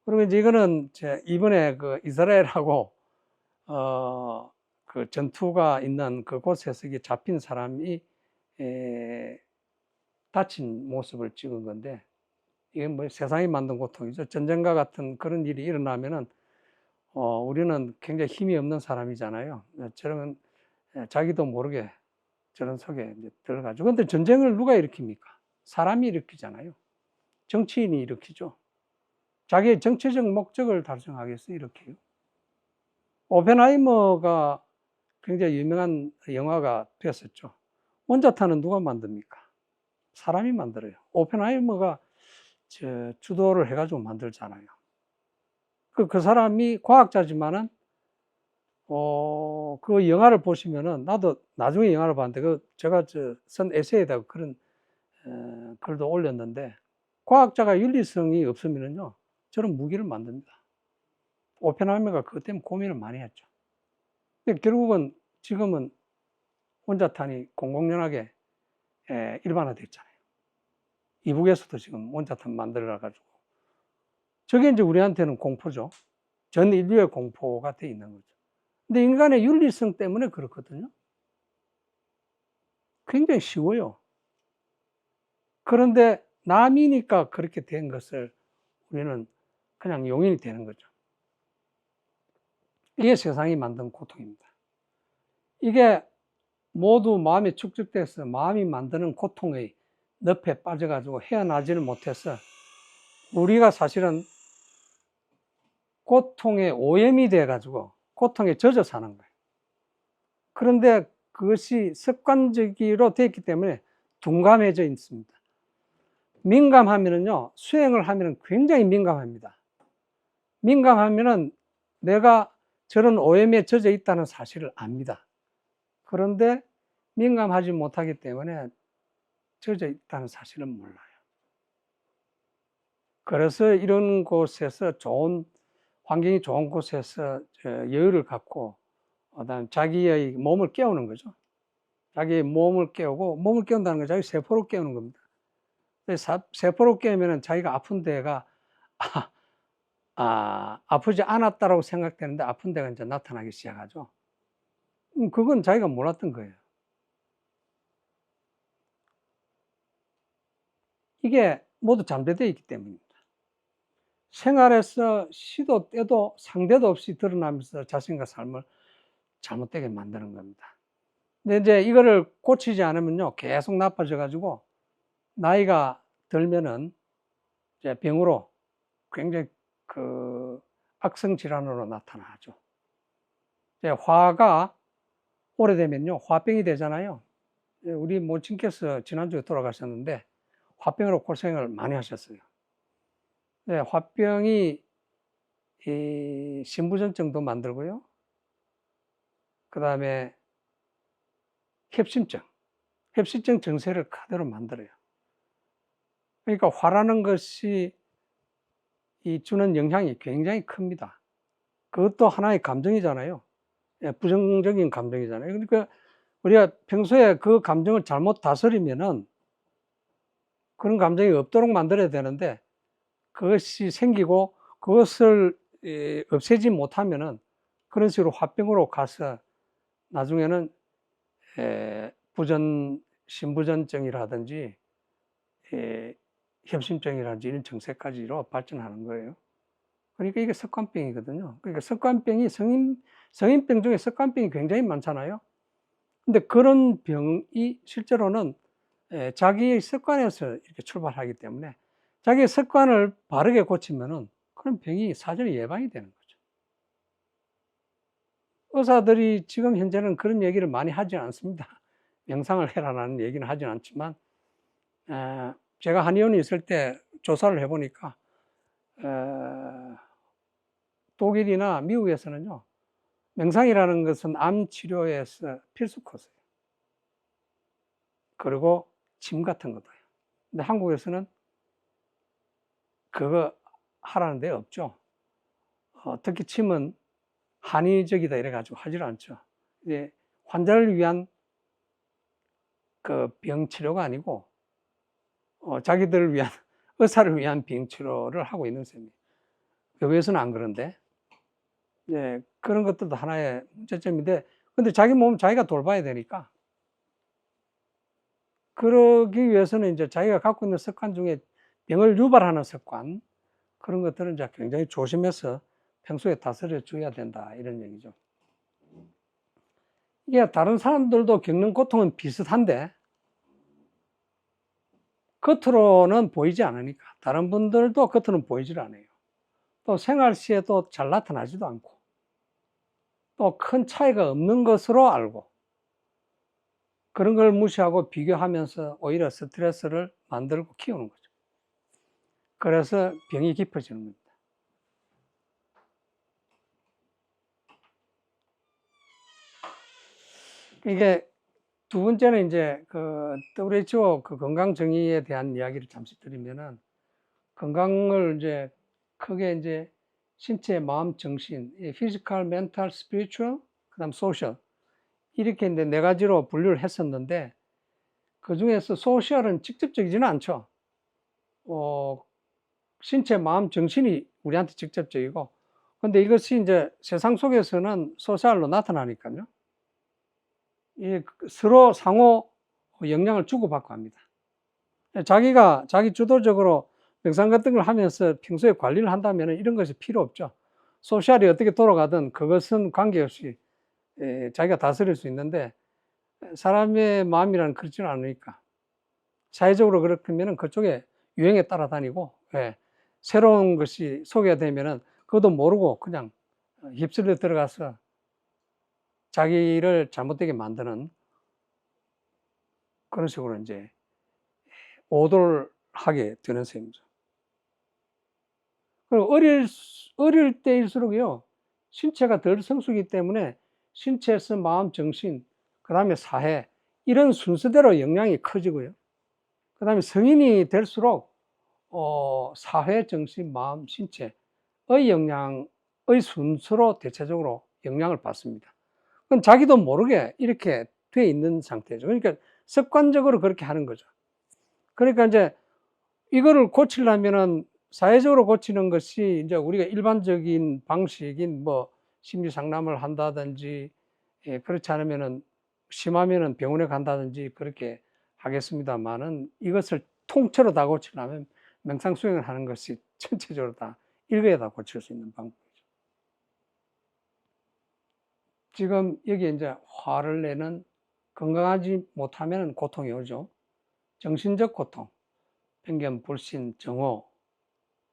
그리고 이제 이거는 이번에 그 이스라엘하고 그 전투가 있는 그곳에서 잡힌 사람이 다친 모습을 찍은 건데, 이게 뭐 세상이 만든 고통이죠. 전쟁과 같은 그런 일이 일어나면은 우리는 굉장히 힘이 없는 사람이잖아요. 저런 자기도 모르게 저런 속에 이제 들어가죠. 근데 전쟁을 누가 일으킵니까? 사람이 일으키잖아요. 정치인이 일으키죠. 자기의 정치적 목적을 달성하기 위해서 일으켜요. 오펜하이머가 굉장히 유명한 영화가 됐었죠. 원자탄은 누가 만듭니까? 사람이 만들어요. 오펜하이머가 주도를 해가지고 만들잖아요. 그 사람이 과학자지만은, 그 영화를 보시면은, 나도 나중에 영화를 봤는데, 제가 쓴 에세이에다가 그런, 글도 올렸는데, 과학자가 윤리성이 없으면은요, 저런 무기를 만듭니다. 오펜하이머가 그것 때문에 고민을 많이 했죠. 근데 결국은 지금은 원자탄이 공공연하게 일반화됐잖아요. 이북에서도 지금 원자탄 만들어가지고. 저게 이제 우리한테는 공포죠. 전 인류의 공포가 돼 있는 거죠. 근데 인간의 윤리성 때문에 그렇거든요. 굉장히 쉬워요. 그런데 남이니까 그렇게 된 것을 우리는 그냥 용인이 되는 거죠. 이게 세상이 만든 고통입니다. 이게 모두 마음에 축적돼서 마음이 만드는 고통의 늪에 빠져가지고 헤어나지를 못해서 우리가 사실은 고통의 오염이 돼가지고 고통에 젖어 사는 거예요. 그런데 그것이 습관적으로 되어 있기 때문에 둔감해져 있습니다. 민감하면은요, 수행을 하면은 굉장히 민감합니다. 민감하면은 내가 저런 오염에 젖어 있다는 사실을 압니다. 그런데 민감하지 못하기 때문에 젖어 있다는 사실은 몰라요. 그래서 이런 곳에서 환경이 좋은 곳에서 여유를 갖고, 그다음 자기의 몸을 깨우는 거죠. 자기의 몸을 깨우고, 몸을 깨운다는 건 자기 세포를 깨우는 겁니다. 세포를 깨우면 자기가 아픈 데가, 아프지 않았다라고 생각되는데 아픈 데가 이제 나타나기 시작하죠. 그건 자기가 몰랐던 거예요. 이게 모두 잠재되어 있기 때문입니다. 생활에서 시도 때도 상대도 없이 드러나면서 자신과 삶을 잘못되게 만드는 겁니다. 근데 이제 이거를 고치지 않으면요, 계속 나빠져가지고 나이가 들면은 이제 병으로 굉장히 악성 질환으로 나타나죠. 이제 화가 오래되면요, 화병이 되잖아요. 우리 모친께서 지난주에 돌아가셨는데 화병으로 고생을 많이 하셨어요. 네, 화병이 신부전증도 만들고요. 그 다음에 협심증 증세를 그대로 만들어요. 그러니까 화라는 것이 주는 영향이 굉장히 큽니다. 그것도 하나의 감정이잖아요. 부정적인 감정이잖아요. 그러니까 우리가 평소에 그 감정을 잘못 다스리면은 그런 감정이 없도록 만들어야 되는데 그것이 생기고 그것을 없애지 못하면은 그런 식으로 화병으로 가서 나중에는 신부전증이라든지 협심증이라든지 이런 증세까지로 발전하는 거예요. 그러니까 이게 습관병이거든요. 그러니까 습관병이 성인병 중에 습관병이 굉장히 많잖아요. 근데 그런 병이 실제로는 자기의 습관에서 이렇게 출발하기 때문에 자기의 습관을 바르게 고치면은 그런 병이 사전에 예방이 되는 거죠. 의사들이 지금 현재는 그런 얘기를 많이 하지 않습니다. 명상을 해라라는 얘기는 하진 않지만, 제가 한의원에 있을 때 조사를 해보니까, 독일이나 미국에서는요, 명상이라는 것은 암 치료에서 필수 코스예요. 그리고 침 같은 것도 해요. 근데 한국에서는 그거 하라는 데 없죠. 특히 침은 한의적이다 이래가지고 하질 않죠. 이제 환자를 위한 그 병치료가 아니고, 자기들을 위한, 의사를 위한 병치료를 하고 있는 셈이에요. 외국에서는 안 그런데, 그런 것들도 하나의 문제점인데, 근데 자기 몸 자기가 돌봐야 되니까, 그러기 위해서는 이제 자기가 갖고 있는 습관 중에 병을 유발하는 습관, 그런 것들은 이제 굉장히 조심해서 평소에 다스려 줘야 된다, 이런 얘기죠. 이게 다른 사람들도 겪는 고통은 비슷한데, 겉으로는 보이지 않으니까 다른 분들도 겉으로는 보이질 않아요. 또 생활 시에도 잘 나타나지도 않고 또 큰 차이가 없는 것으로 알고 그런 걸 무시하고 비교하면서 오히려 스트레스를 만들고 키우는 거죠. 그래서 병이 깊어지는 겁니다. 이게 두 번째는 이제 그 WHO 그 건강 정의에 대한 이야기를 잠시 드리면은 건강을 이제 크게 이제 신체, 마음, 정신, physical, mental, spiritual, 그다음 social 이렇게 이제 네 가지로 분류를 했었는데 그 중에서 소셜은 직접적이지는 않죠. 신체, 마음, 정신이 우리한테 직접적이고, 근데 이것이 이제 세상 속에서는 소셜로 나타나니까요. 서로 상호 영향을 주고받고 합니다. 자기가 자기 주도적으로 명상 같은 걸 하면서 평소에 관리를 한다면 이런 것이 필요 없죠. 소셜이 어떻게 돌아가든 그것은 관계없이 자기가 다스릴 수 있는데 사람의 마음이란 그렇지는 않으니까 사회적으로 그렇다면 그쪽에 유행에 따라다니고 새로운 것이 소개되면은 그것도 모르고 그냥 휩쓸려 들어가서 자기를 잘못되게 만드는 그런 식으로 이제 오도를 하게 되는 셈이죠. 그리고 어릴 때일수록요, 신체가 덜 성숙이기 때문에 신체에서 마음, 정신, 그 다음에 사회, 이런 순서대로 영향이 커지고요. 그 다음에 성인이 될수록, 사회, 정신, 마음, 신체의 영향의 순서로 대체적으로 영향을 받습니다. 그건 자기도 모르게 이렇게 돼 있는 상태죠. 그러니까 습관적으로 그렇게 하는 거죠. 그러니까 이제 이거를 고치려면은 사회적으로 고치는 것이 이제 우리가 일반적인 방식인 뭐 심리 상담을 한다든지, 그렇지 않으면은 심하면은 병원에 간다든지 그렇게 하겠습니다만은 이것을 통째로 다 고치려면 명상 수행을 하는 것이 전체적으로 다 일거에 다 고칠 수 있는 방법이죠. 지금 여기 이제 화를 내는 건강하지 못하면 고통이 오죠. 정신적 고통, 편견, 불신, 정오,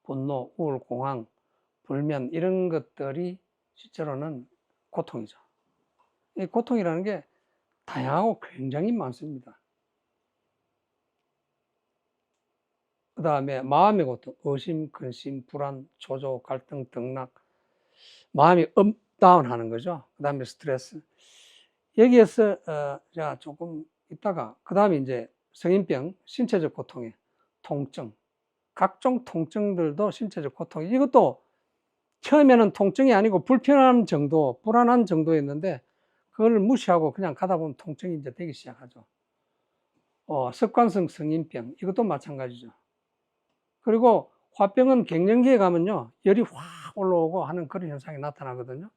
분노, 우울, 공황, 불면 이런 것들이 실제로는 고통이죠. 이 고통이라는 게 다양하고 굉장히 많습니다. 그 다음에 마음의 고통, 의심, 근심, 불안, 초조, 갈등, 등락, 마음이 업다운 하는 거죠. 그 다음에 스트레스. 여기에서 제가 조금 있다가 그 다음에 이제 성인병, 신체적 고통에 통증, 각종 통증들도 신체적 고통. 이것도 처음에는 통증이 아니고 불편한 정도, 불안한 정도였는데 그걸 무시하고 그냥 가다 보면 통증이 이제 되기 시작하죠. 습관성 성인병, 이것도 마찬가지죠. 그리고 화병은 갱년기에 가면요, 열이 확 올라오고 하는 그런 현상이 나타나거든요.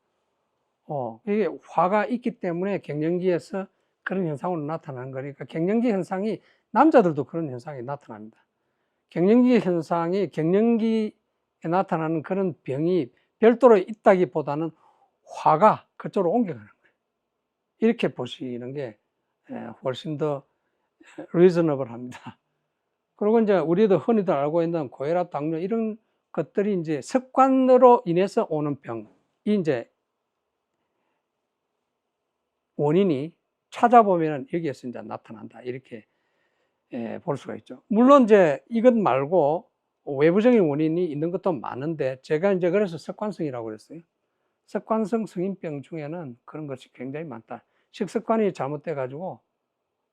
이게 화가 있기 때문에 갱년기에서 그런 현상으로 나타나는 거니까 갱년기 현상이 남자들도 그런 현상이 나타납니다. 갱년기 현상이 갱년기에 나타나는 그런 병이 별도로 있다기보다는 화가 그쪽으로 옮겨가는 거예요. 이렇게 보시는 게 훨씬 더 리저너블 합니다. 그리고 이제 우리도 흔히들 알고 있는 고혈압, 당뇨 이런 것들이 이제 습관으로 인해서 오는 병이 이제 원인이 찾아보면 여기에서 이제 나타난다. 이렇게 볼 수가 있죠. 물론 이제 이것 말고 외부적인 원인이 있는 것도 많은데 제가 이제 그래서 습관성이라고 그랬어요. 습관성 성인병 중에는 그런 것이 굉장히 많다. 식습관이 잘못돼 가지고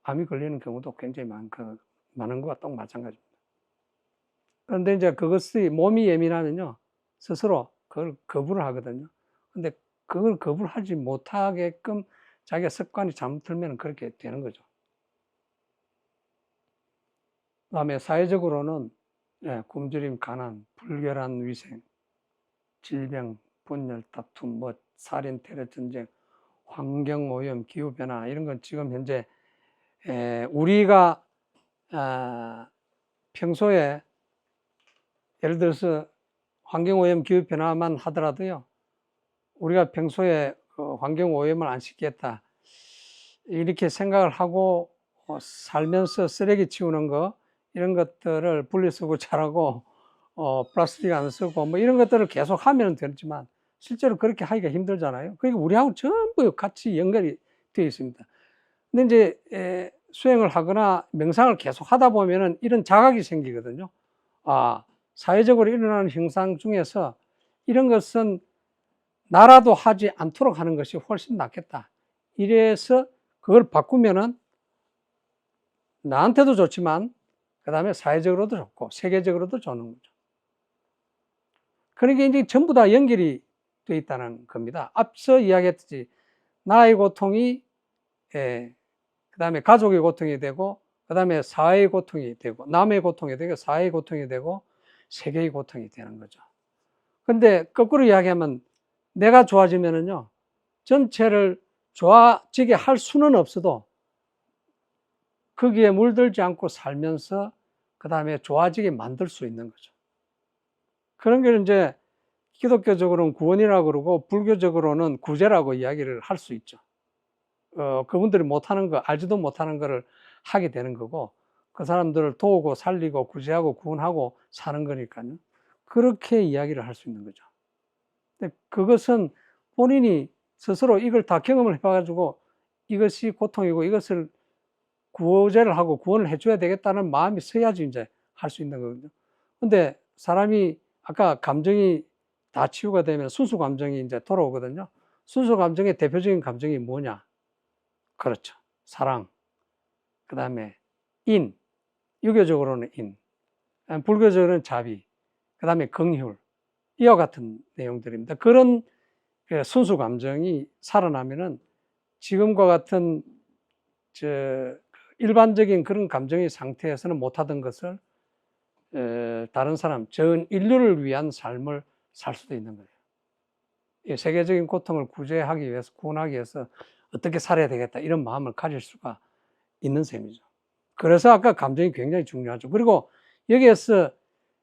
암이 걸리는 경우도 굉장히 많은 것과 또 마찬가지입니다. 그런데 이제 그것이 몸이 예민하면요, 스스로 그걸 거부를 하거든요. 근데 그걸 거부를 하지 못하게끔 자기가 습관이 잘못 들면 그렇게 되는 거죠. 그 다음에 사회적으로는 굶주림, 가난, 불결한 위생, 질병, 분열, 다툼, 살인, 테러, 전쟁, 환경오염, 기후변화 이런 건 지금 현재 우리가 평소에 예를 들어서 환경오염, 기후변화만 하더라도요, 우리가 평소에 환경오염을 안 시키겠다 이렇게 생각을 하고 살면서 쓰레기 치우는 거 이런 것들을 분리수거 잘하고 플라스틱 안 쓰고 뭐 이런 것들을 계속 하면 되지만 실제로 그렇게 하기가 힘들잖아요. 그러니까 우리하고 전부 같이 연결이 되어 있습니다. 근데 이제 수행을 하거나 명상을 계속 하다 보면은 이런 자각이 생기거든요. 아, 사회적으로 일어나는 현상 중에서 이런 것은 나라도 하지 않도록 하는 것이 훨씬 낫겠다. 이래서 그걸 바꾸면은 나한테도 좋지만 그 다음에 사회적으로도 좋고 세계적으로도 좋은 거죠. 그러니까 이제 전부 다 연결이 되어 있다는 겁니다. 앞서 이야기했듯이 나의 고통이 그 다음에 가족의 고통이 되고 그 다음에 사회의 고통이 되고 남의 고통이 되고 사회의 고통이 되고 세계의 고통이 되는 거죠. 근데 거꾸로 이야기하면 내가 좋아지면은요 전체를 좋아지게 할 수는 없어도 거기에 물들지 않고 살면서 그 다음에 좋아지게 만들 수 있는 거죠. 그런 게 이제 기독교적으로는 구원이라고 그러고 불교적으로는 구제라고 이야기를 할 수 있죠. 그분들이 못하는 거, 알지도 못하는 거를 하게 되는 거고 그 사람들을 도우고 살리고 구제하고 구원하고 사는 거니까요. 그렇게 이야기를 할 수 있는 거죠. 근데 그것은 본인이 스스로 이걸 다 경험을 해봐가지고 이것이 고통이고 이것을 구제를 하고 구원을 해줘야 되겠다는 마음이 서야지 이제 할 수 있는 거거든요. 근데 사람이 아까 감정이 다 치유가 되면 순수 감정이 이제 돌아오거든요. 순수 감정의 대표적인 감정이 뭐냐? 그렇죠. 사랑. 그 다음에 인. 유교적으로는 인. 불교적으로는 자비. 그 다음에 긍휼. 이와 같은 내용들입니다. 그런 순수 감정이 살아나면은 지금과 같은 일반적인 그런 감정의 상태에서는 못하던 것을 다른 사람, 전 인류를 위한 삶을 살 수도 있는 거예요. 이 세계적인 고통을 구제하기 위해서, 구원하기 위해서 어떻게 살아야 되겠다 이런 마음을 가질 수가 있는 셈이죠. 그래서 아까 감정이 굉장히 중요하죠. 그리고 여기에서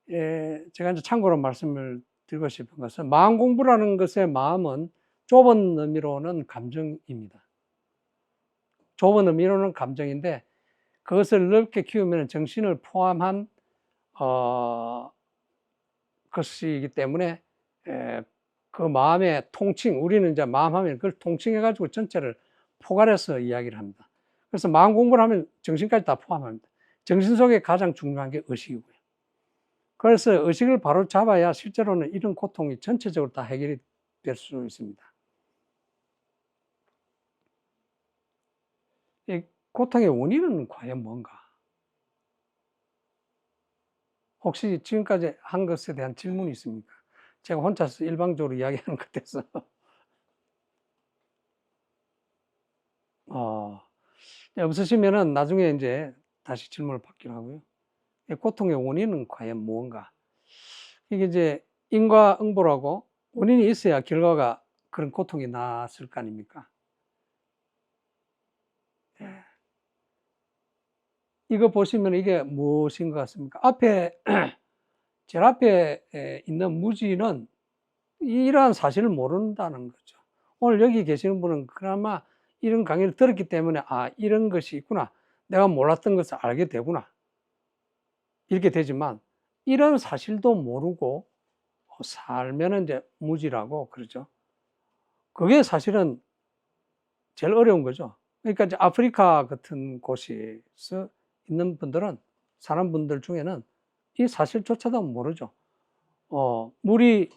제가 이제 참고로 말씀을 드리고 싶은 것은 마음 공부라는 것의 마음은 좁은 의미로는 감정입니다. 좁은 의미로는 감정인데 그것을 넓게 키우면 정신을 포함한 것이기 때문에 그 마음의 통칭, 우리는 이제 마음 하면 그걸 통칭해가지고 전체를 포괄해서 이야기를 합니다. 그래서 마음 공부를 하면 정신까지 다 포함합니다. 정신 속에 가장 중요한 게 의식이고요. 그래서 의식을 바로 잡아야 실제로는 이런 고통이 전체적으로 다 해결이 될 수 있습니다. 이 고통의 원인은 과연 뭔가? 혹시 지금까지 한 것에 대한 질문이 있습니까? 제가 혼자서 일방적으로 이야기하는 것 같아서. 없으시면은 나중에 이제 다시 질문을 받기로 하고요. 고통의 원인은 과연 무언가? 이게 이제 인과응보라고 원인이 있어야 결과가 그런 고통이 났을 거 아닙니까? 이거 보시면 이게 무엇인 것 같습니까? 제일 앞에 있는 무지는 이러한 사실을 모른다는 거죠. 오늘 여기 계시는 분은 그나마 이런 강의를 들었기 때문에 이런 것이 있구나. 내가 몰랐던 것을 알게 되구나. 이렇게 되지만 이런 사실도 모르고 살면 이제 무지라고 그러죠. 그게 사실은 제일 어려운 거죠. 그러니까 이제 아프리카 같은 곳에서 있는 분들은, 사는 분들 중에는 이 사실조차도 모르죠. 물이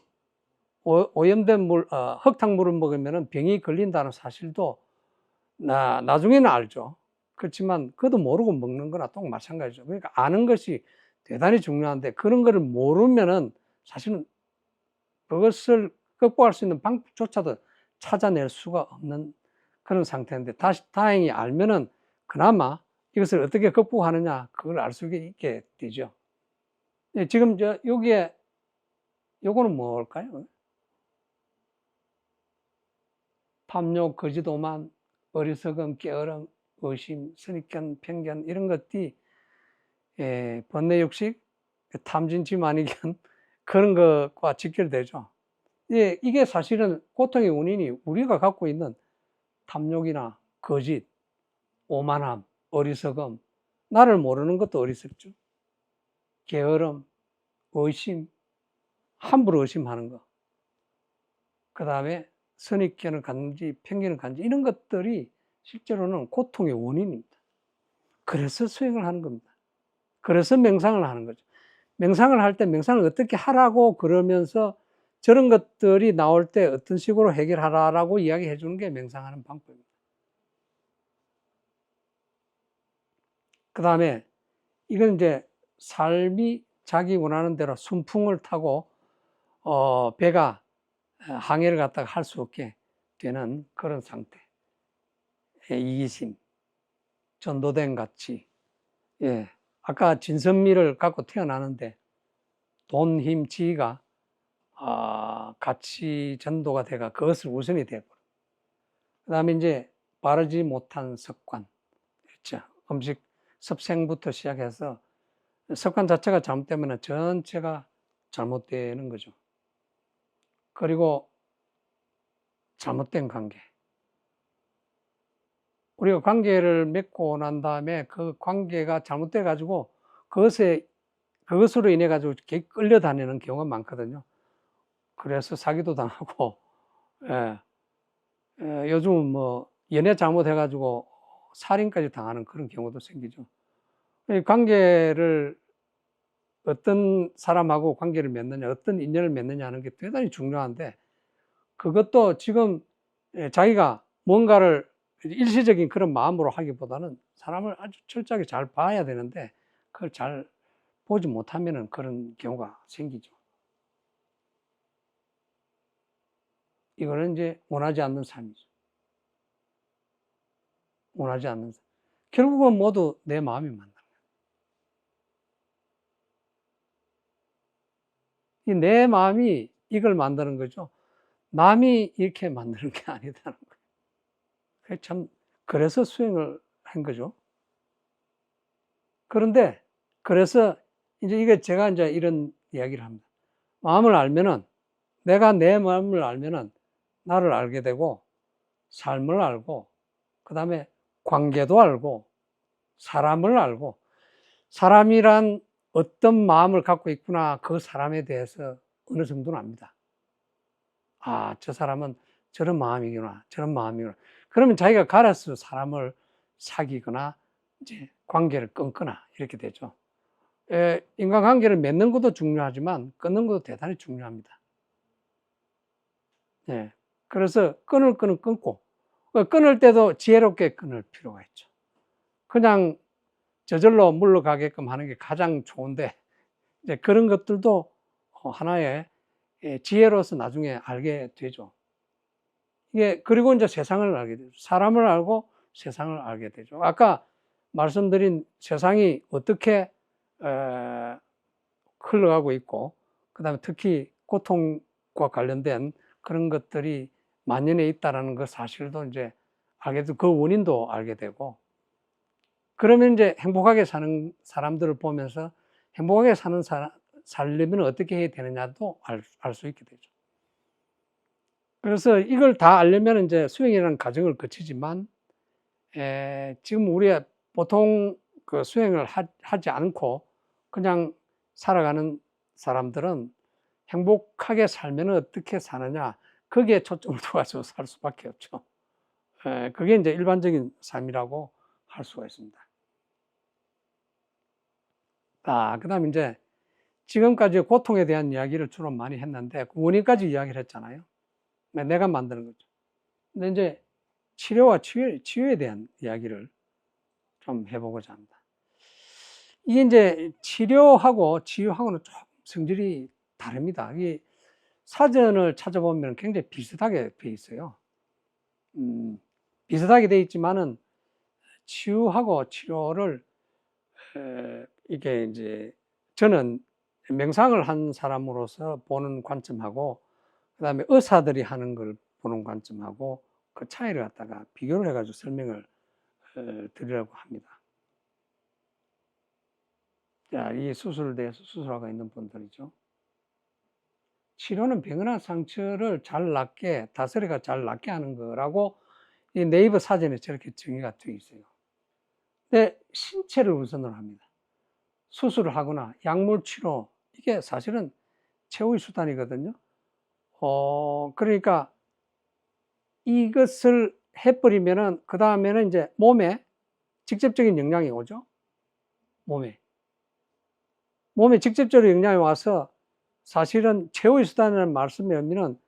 오염된 물, 흙탕물을 먹으면 병이 걸린다는 사실도 나중에는 알죠. 그렇지만 그것도 모르고 먹는 거나 또 마찬가지죠. 그러니까 아는 것이 대단히 중요한데 그런 거를 모르면은 사실은 그것을 극복할 수 있는 방법조차도 찾아낼 수가 없는 그런 상태인데 다행히 알면은 그나마 이것을 어떻게 극복하느냐 그걸 알 수 있게 되죠. 지금 여기에 요거는 뭘까요? 탐욕, 거짓, 오만, 어리석음, 게으름, 의심, 선입견, 편견 이런 것들이 번뇌육식, 탐진치, 만이견 그런 것과 직결되죠. 이게 사실은 고통의 원인이 우리가 갖고 있는 탐욕이나 거짓, 오만함, 어리석음, 나를 모르는 것도 어리석죠. 게으름, 의심, 함부로 의심하는 거, 그 다음에 선입견을 갖는지 편견을 갖는지 이런 것들이 실제로는 고통의 원인입니다. 그래서 수행을 하는 겁니다. 그래서 명상을 하는 거죠. 명상을 할 때 명상을 어떻게 하라고 그러면서 저런 것들이 나올 때 어떤 식으로 해결하라라고 이야기해 주는 게 명상하는 방법입니다. 그 다음에 이건 이제 삶이 자기 원하는 대로 순풍을 타고 배가 항해를 갖다가 할 수 없게 되는 그런 상태. 이기심, 전도된 가치. 예. 아까 진선미를 갖고 태어나는데 돈, 힘, 지위가 가치 전도가 돼가 그것을 우선이 되고, 그 다음에 이제 바르지 못한 습관, 그렇죠. 음식 습생부터 시작해서 습관 자체가 잘못되면 전체가 잘못되는 거죠. 그리고 잘못된 관계. 우리가 관계를 맺고 난 다음에 그 관계가 잘못돼 가지고 그것으로 인해 가지고 끌려다니는 경우가 많거든요. 그래서 사기도 당하고, 예. 요즘은 뭐 연애 잘못해 가지고 살인까지 당하는 그런 경우도 생기죠. 이 관계를 어떤 사람하고 관계를 맺느냐, 어떤 인연을 맺느냐 하는 게 대단히 중요한데, 그것도 지금 자기가 뭔가를 일시적인 그런 마음으로 하기보다는 사람을 아주 철저하게 잘 봐야 되는데, 그걸 잘 보지 못하면 그런 경우가 생기죠. 이거는 이제 원하지 않는 삶이죠. 원하지 않는 삶. 결국은 모두 내 마음이 만나는 거예요. 이 내 마음이 이걸 만드는 거죠. 남이 이렇게 만드는 게 아니다는 거예요. 참, 그래서 수행을 한 거죠. 그런데, 그래서 이제 이게 제가 이제 이런 이야기를 합니다. 마음을 알면은, 내가 내 마음을 알면은 나를 알게 되고, 삶을 알고, 그 다음에 관계도 알고, 사람을 알고, 사람이란 어떤 마음을 갖고 있구나, 그 사람에 대해서 어느 정도는 압니다. 아, 저 사람은 저런 마음이구나, 저런 마음이구나. 그러면 자기가 갈아서 사람을 사귀거나, 이제 관계를 끊거나, 이렇게 되죠. 인간관계를 맺는 것도 중요하지만, 끊는 것도 대단히 중요합니다. 예. 그래서 끊을 거는 끊고, 끊을 때도 지혜롭게 끊을 필요가 있죠. 그냥 저절로 물러가게끔 하는 게 가장 좋은데, 이제 그런 것들도 하나의 지혜로서 나중에 알게 되죠. 그리고 이제 세상을 알게 되죠. 사람을 알고 세상을 알게 되죠. 아까 말씀드린 세상이 어떻게 흘러가고 있고, 그 다음에 특히 고통과 관련된 그런 것들이 만연해 있다는 그 사실도 이제 알게 되고, 그 원인도 알게 되고, 그러면 이제 행복하게 사는 사람들을 보면서 행복하게 살려면 어떻게 해야 되느냐도 알 수 있게 되죠. 그래서 이걸 다 알려면 이제 수행이라는 과정을 거치지만, 지금 우리가 보통 그 수행을 하지 않고 그냥 살아가는 사람들은 행복하게 살면 어떻게 사느냐, 거기에 초점을 두어서 살 수밖에 없죠. 그게 이제 일반적인 삶이라고 할 수가 있습니다. 그 다음에 이제 지금까지 고통에 대한 이야기를 주로 많이 했는데, 그 원인까지 이야기를 했잖아요. 내가 만드는 거죠. 근데 이제 치료와 치유에 대한 이야기를 좀 해보고자 합니다. 이게 이제 치료하고 치유하고는 조금 성질이 다릅니다. 이 사전을 찾아보면 굉장히 비슷하게 돼 있어요. 비슷하게 돼 있지만은 치유하고 치료를 이게 이제 저는 명상을 한 사람으로서 보는 관점하고, 그 다음에 의사들이 하는 걸 보는 관점하고 그 차이를 갖다가 비교를 해가지고 설명을 드리려고 합니다. 자, 이 수술에 대해서 수술하고 있는 분들이죠. 치료는 병이나 상처를 잘 낫게, 다스리가 잘 낫게 하는 거라고 이 네이버 사전에 저렇게 정의가 되어 있어요. 근데 신체를 우선으로 합니다. 수술을 하거나 약물 치료, 이게 사실은 최후의 수단이거든요. 그러니까 이것을 해버리면은 그 다음에는 이제 몸에 직접적인 영향이 오죠. 몸에 직접적으로 영향이 와서 사실은 최후의 수단이라는 말씀이면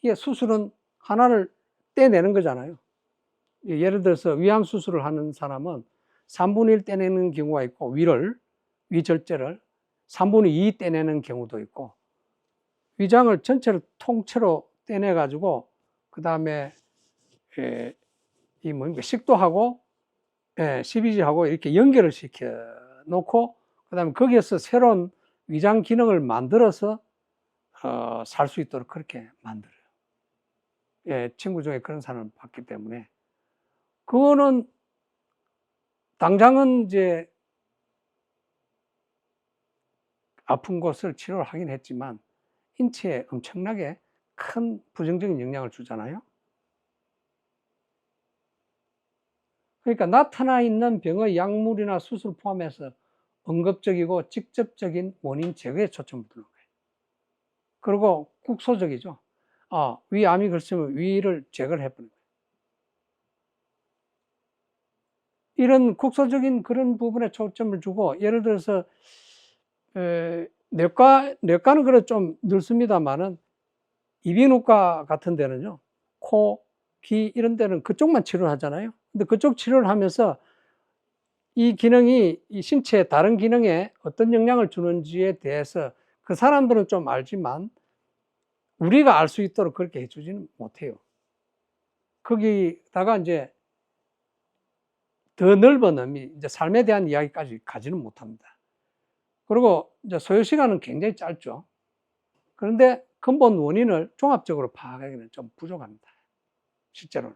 이게 수술은 하나를 떼내는 거잖아요. 예를 들어서 위암 수술을 하는 사람은 3분의 1 떼내는 경우가 있고, 위절제를 3분의 2 떼내는 경우도 있고, 위장을 전체를 통째로 떼내 가지고 그 다음에 이 뭡니까, 식도하고 CBG하고 이렇게 연결을 시켜 놓고 그 다음에 거기에서 새로운 위장 기능을 만들어서 살 수 있도록 그렇게 만들어요. 친구 중에 그런 사람을 봤기 때문에 그거는 당장은 이제 아픈 곳을 치료를 하긴 했지만 인체에 엄청나게 큰 부정적인 영향을 주잖아요. 그러니까 나타나 있는 병의 약물이나 수술 포함해서 응급적이고 직접적인 원인 제거에 초점을 두는 거예요. 그리고 국소적이죠. 위암이 걸리면 위를 제거를 해버리는 거예요. 이런 국소적인 그런 부분에 초점을 주고, 예를 들어서 내과는 그래 좀 넓습니다만은 이비인후과 같은 데는요, 코, 귀 이런 데는 그쪽만 치료를 하잖아요. 근데 그쪽 치료를 하면서 이 기능이 이 신체의 다른 기능에 어떤 영향을 주는지에 대해서 그 사람들은 좀 알지만 우리가 알 수 있도록 그렇게 해주지는 못해요. 거기다가 이제 더 넓은 의미, 이제 삶에 대한 이야기까지 가지는 못합니다. 그리고 이제 소요 시간은 굉장히 짧죠. 그런데 근본 원인을 종합적으로 파악하기는 좀 부족합니다. 실제로는.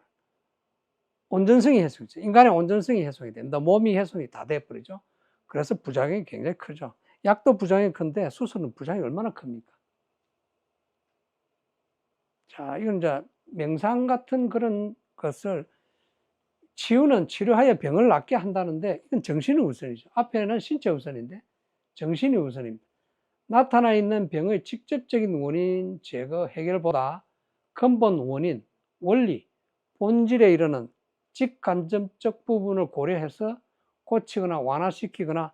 온전성이 훼손이죠. 인간의 온전성이 훼손이 됩니다. 몸이 훼손이 다 돼버리죠. 그래서 부작용이 굉장히 크죠. 약도 부작용이 큰데 수술은 부작용이 얼마나 큽니까? 자, 이건 이제 명상 같은 그런 것을 치유는 치료하여 병을 낫게 한다는데 이건 정신이 우선이죠. 앞에는 신체 우선인데 정신이 우선입니다. 나타나 있는 병의 직접적인 원인 제거 해결보다 근본 원인, 원리, 본질에 이르는 직간접적 부분을 고려해서 고치거나 완화시키거나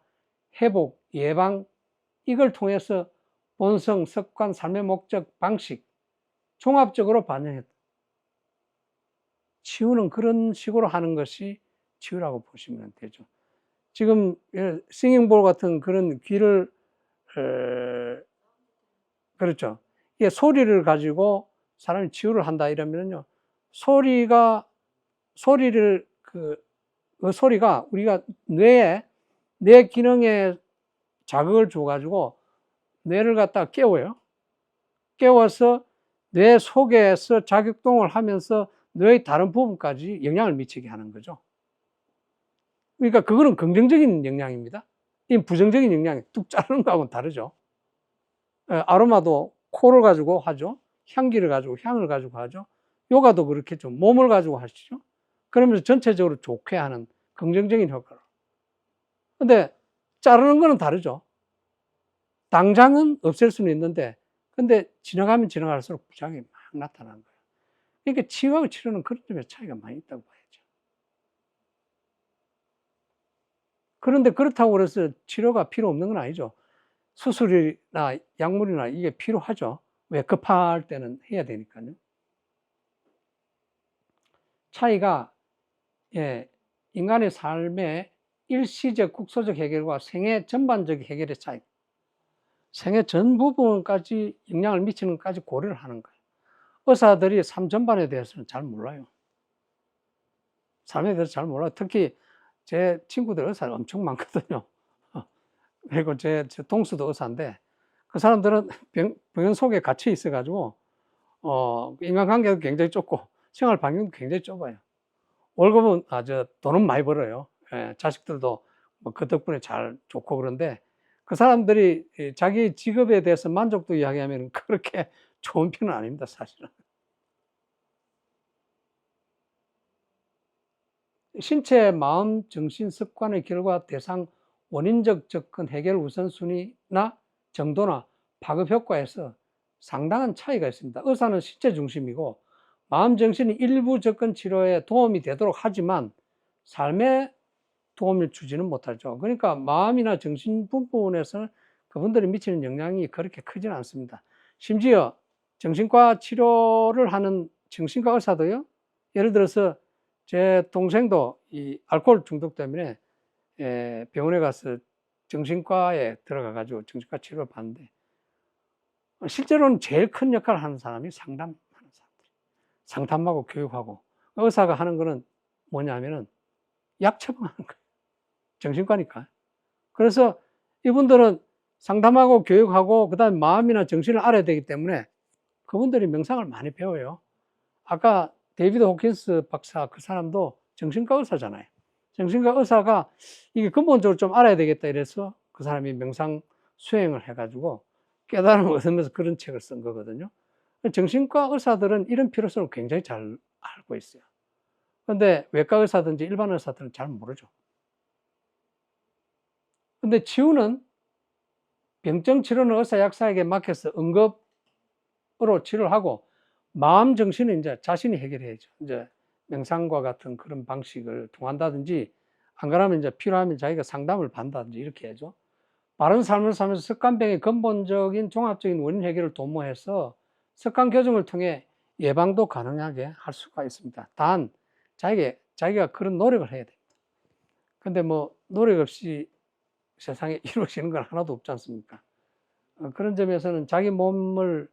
회복, 예방, 이걸 통해서 본성, 습관, 삶의 목적, 방식 종합적으로 반영했다. 치유는 그런 식으로 하는 것이 치유라고 보시면 되죠. 지금 싱잉볼 같은 그런 귀를 그렇죠. 이게 소리를 가지고 사람이 치유를 한다 이러면요, 소리가 우리가 뇌 기능에 자극을 줘가지고 뇌를 갖다 깨워요. 깨워서 뇌 속에서 작용을 하면서 뇌의 다른 부분까지 영향을 미치게 하는 거죠. 그러니까 그거는 긍정적인 영향입니다. 이 부정적인 영향이 뚝 자르는 거하고는 다르죠. 아로마도 코를 가지고 하죠. 향기를 가지고, 향을 가지고 하죠. 요가도 그렇겠죠. 몸을 가지고 하시죠. 그러면서 전체적으로 좋게 하는 긍정적인 효과를. 근데 자르는 거는 다르죠. 당장은 없앨 수는 있는데, 근데 지나가면 지나갈수록 부작용이 막 나타나는 거예요. 그러니까 치유하고 치료는 그런 점에 차이가 많이 있다고 봐야죠. 그런데 그렇다고 해서 치료가 필요 없는 건 아니죠. 수술이나 약물이나 이게 필요하죠. 왜? 급할 때는 해야 되니까요. 차이가 인간의 삶의 일시적 국소적 해결과 생애 전반적 해결의 차이. 생애 전 부분까지 영향을 미치는 것까지 고려를 하는 거예요. 의사들이 삶 전반에 대해서는 잘 몰라요. 삶에 대해서 잘 몰라요. 특히 제 친구들 의사 엄청 많거든요. 그리고 제 동수도 의사인데 그 사람들은 병원 속에 갇혀 있어가지고 인간관계도 굉장히 좁고 생활 반경도 굉장히 좁아요. 월급은 돈은 많이 벌어요. 자식들도 뭐 그 덕분에 잘 좋고. 그런데 그 사람들이 자기 직업에 대해서 만족도 이야기하면 그렇게 좋은 편은 아닙니다, 사실은. 신체, 마음, 정신, 습관의 결과, 대상, 원인적 접근 해결 우선순위나 정도나 파급 효과에서 상당한 차이가 있습니다. 의사는 신체 중심이고 마음 정신이 일부 접근 치료에 도움이 되도록 하지만 삶에 도움을 주지는 못하죠. 그러니까 마음이나 정신 부분에서는 그분들이 미치는 영향이 그렇게 크지는 않습니다. 심지어 정신과 치료를 하는 정신과 의사도요, 예를 들어서 제 동생도 이 알코올 중독 때문에 병원에 가서 정신과에 들어가 가지고 정신과 치료를 받는데 실제로는 제일 큰 역할을 하는 사람이 상담하는 사람들. 상담하고 교육하고 의사가 하는 거는 뭐냐면은 약 처방하는 거예요. 정신과니까. 그래서 이분들은 상담하고 교육하고 그다음에 마음이나 정신을 알아야 되기 때문에 그분들이 명상을 많이 배워요. 아까 데이비드 호킨스 박사 그 사람도 정신과 의사잖아요. 정신과 의사가 이게 근본적으로 좀 알아야 되겠다 이래서 그 사람이 명상 수행을 해가지고 깨달음을 얻으면서 그런 책을 쓴 거거든요. 정신과 의사들은 이런 필요성을 굉장히 잘 알고 있어요. 그런데 외과 의사든지 일반 의사들은 잘 모르죠. 근데 치유는 병증 치료는 의사 약사에게 맡겨서 응급으로 치료를 하고 마음 정신은 이제 자신이 해결해야죠. 이제 명상과 같은 그런 방식을 통한다든지 안 그러면 이제 필요하면 자기가 상담을 받는다든지 이렇게 해야죠. 바른 삶을 살면서 습관병의 근본적인 종합적인 원인 해결을 도모해서 습관 교정을 통해 예방도 가능하게 할 수가 있습니다. 단 자기가 그런 노력을 해야 됩니다. 근데 뭐 노력 없이 세상에 이루어지는 건 하나도 없지 않습니까? 그런 점에서는 자기 몸을,